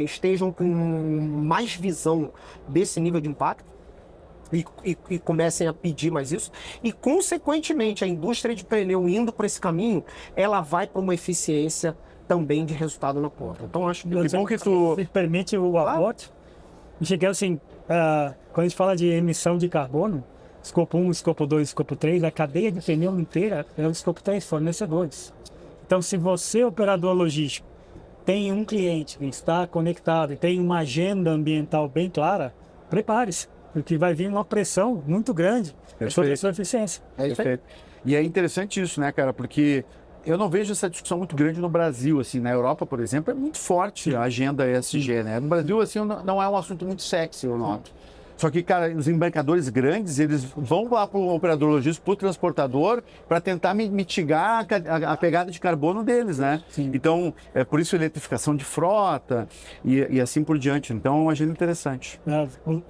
estejam com mais visão desse nível de impacto e comecem a pedir mais isso. E, consequentemente, a indústria de pneu indo por esse caminho, ela vai para uma eficiência também de resultado na ponta. Então, acho que bom que tu me permite o aporte. Cheguei assim, quando a gente fala de emissão de carbono, escopo 1, escopo 2, escopo 3, a cadeia de pneu inteira é o escopo 3 fornecedores. Então, se você, operador logístico, tem um cliente que está conectado e tem uma agenda ambiental bem clara, prepare-se, porque vai vir uma pressão muito grande sobre a sua eficiência. Perfeito. E é interessante isso, né, cara? Porque eu não vejo essa discussão muito grande no Brasil, assim. Na Europa, por exemplo, é muito forte a agenda ESG, né? No Brasil, assim, não é um assunto muito sexy, eu noto. Só que, cara, os embarcadores grandes, eles vão lá para o operador logístico, para o transportador, para tentar mitigar a pegada de carbono deles, né? Sim. Então, é por isso eletrificação de frota e assim por diante. Então, é uma agenda interessante.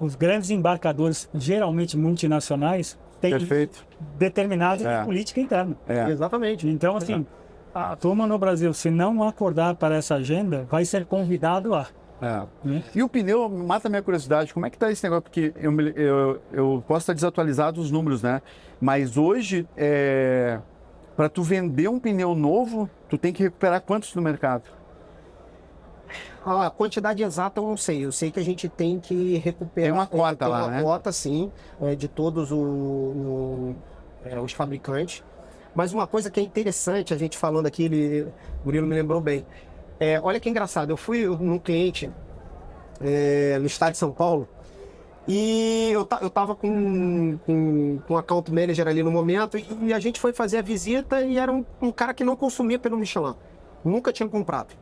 Os grandes embarcadores, geralmente multinacionais, têm Perfeito. determinada política interna. Exatamente. Então, assim, a turma no Brasil, se não acordar para essa agenda, vai ser convidado a. E o pneu, mata a minha curiosidade, como é que tá esse negócio? Porque eu posso estar desatualizado os números, né? Mas hoje, para tu vender um pneu novo, tu tem que recuperar quantos no mercado? A quantidade exata eu não sei. Eu sei que a gente tem que recuperar. Tem uma cota lá, né? Tem uma cota, sim, de todos os fabricantes. Mas uma coisa que é interessante, a gente falando aqui, o Murilo me lembrou bem. Olha que engraçado, eu fui num cliente no estado de São Paulo e eu tava com um account manager ali no momento e a gente foi fazer a visita e era um cara que não consumia pneu Michelin, nunca tinha comprado.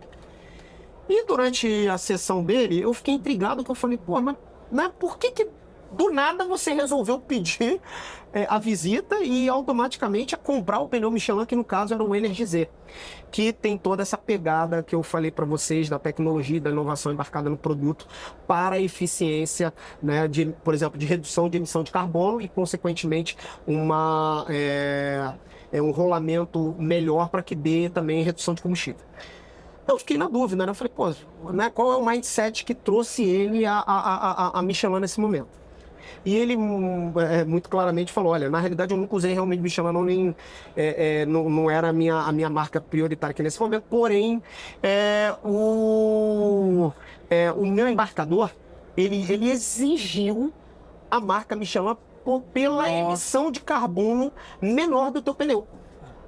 E durante a sessão dele, eu fiquei intrigado, que eu falei, pô, mas né, por que do nada você resolveu pedir a visita e automaticamente a comprar o pneu Michelin, que no caso era o Energizer, que tem toda essa pegada que eu falei para vocês da tecnologia, da inovação embarcada no produto para a eficiência, né, por exemplo, de redução de emissão de carbono e, consequentemente, um rolamento melhor para que dê também redução de combustível. Eu fiquei na dúvida, né? Eu falei, pô, né, qual é o mindset que trouxe ele a Michelin nesse momento? E ele muito claramente falou, olha, na realidade eu nunca usei realmente Michelin, não era a minha marca prioritária aqui nesse momento, porém, o meu embarcador, ele exigiu a marca Michelin pela emissão de carbono menor do teu pneu.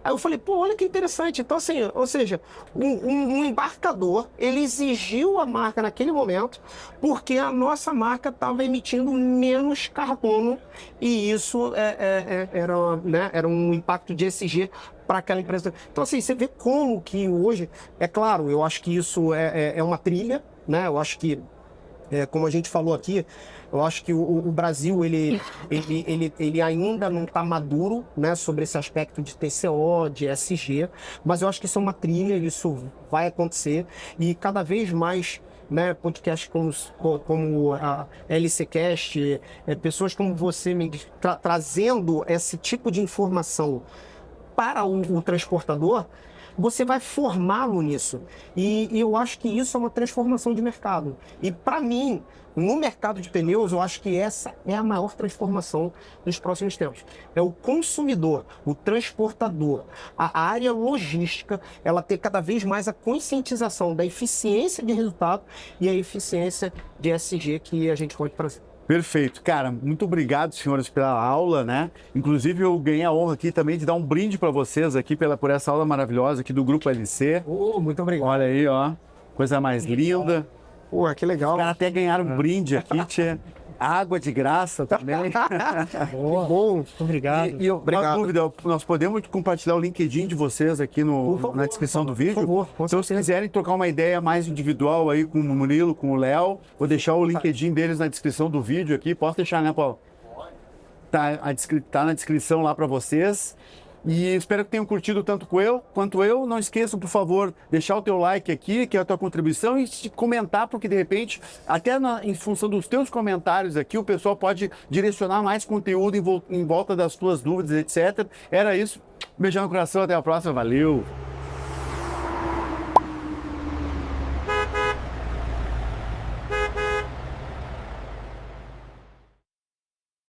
Aí eu falei, pô, olha que interessante. Então, assim, ou seja, um embarcador, ele exigiu a marca naquele momento porque a nossa marca estava emitindo menos carbono e isso era um impacto de ESG para aquela empresa. Então, assim, você vê como que hoje, é claro, eu acho que isso é uma trilha, né? Eu acho que, como a gente falou aqui, eu acho que o Brasil ele ainda não está maduro, né, sobre esse aspecto de TCO, de ESG, mas eu acho que isso é uma trilha, isso vai acontecer e cada vez mais, né, podcasts como a LCcast, pessoas como você trazendo esse tipo de informação para o transportador, você vai formá-lo nisso. E eu acho que isso é uma transformação de mercado. E para mim, no mercado de pneus, eu acho que essa é a maior transformação dos próximos tempos. É o consumidor, o transportador, a área logística, ela ter cada vez mais a conscientização da eficiência de resultado e a eficiência de ESG que a gente pode trazer. Perfeito. Cara, muito obrigado, senhores, pela aula, né? Inclusive, eu ganhei a honra aqui também de dar um brinde para vocês aqui por essa aula maravilhosa aqui do Grupo LC. Muito obrigado. Olha aí, ó. Coisa mais linda. Pô, que legal. Os caras até ganharam um brinde aqui, tia. Água de graça também. Boa. Bom, muito obrigado. E uma dúvida, nós podemos compartilhar o LinkedIn de vocês aqui na descrição do vídeo? Por favor. Então, se vocês quiserem trocar uma ideia mais individual aí com o Murilo, com o Léo, vou deixar o LinkedIn deles na descrição do vídeo aqui. Posso deixar, né, Paulo? Tá na descrição lá para vocês. E espero que tenham curtido tanto quanto eu. Não esqueçam, por favor, deixar o teu like aqui, que é a tua contribuição, e comentar, porque de repente, até em função dos teus comentários aqui, o pessoal pode direcionar mais conteúdo em volta das tuas dúvidas, etc. Era isso. Beijão no coração, até a próxima. Valeu!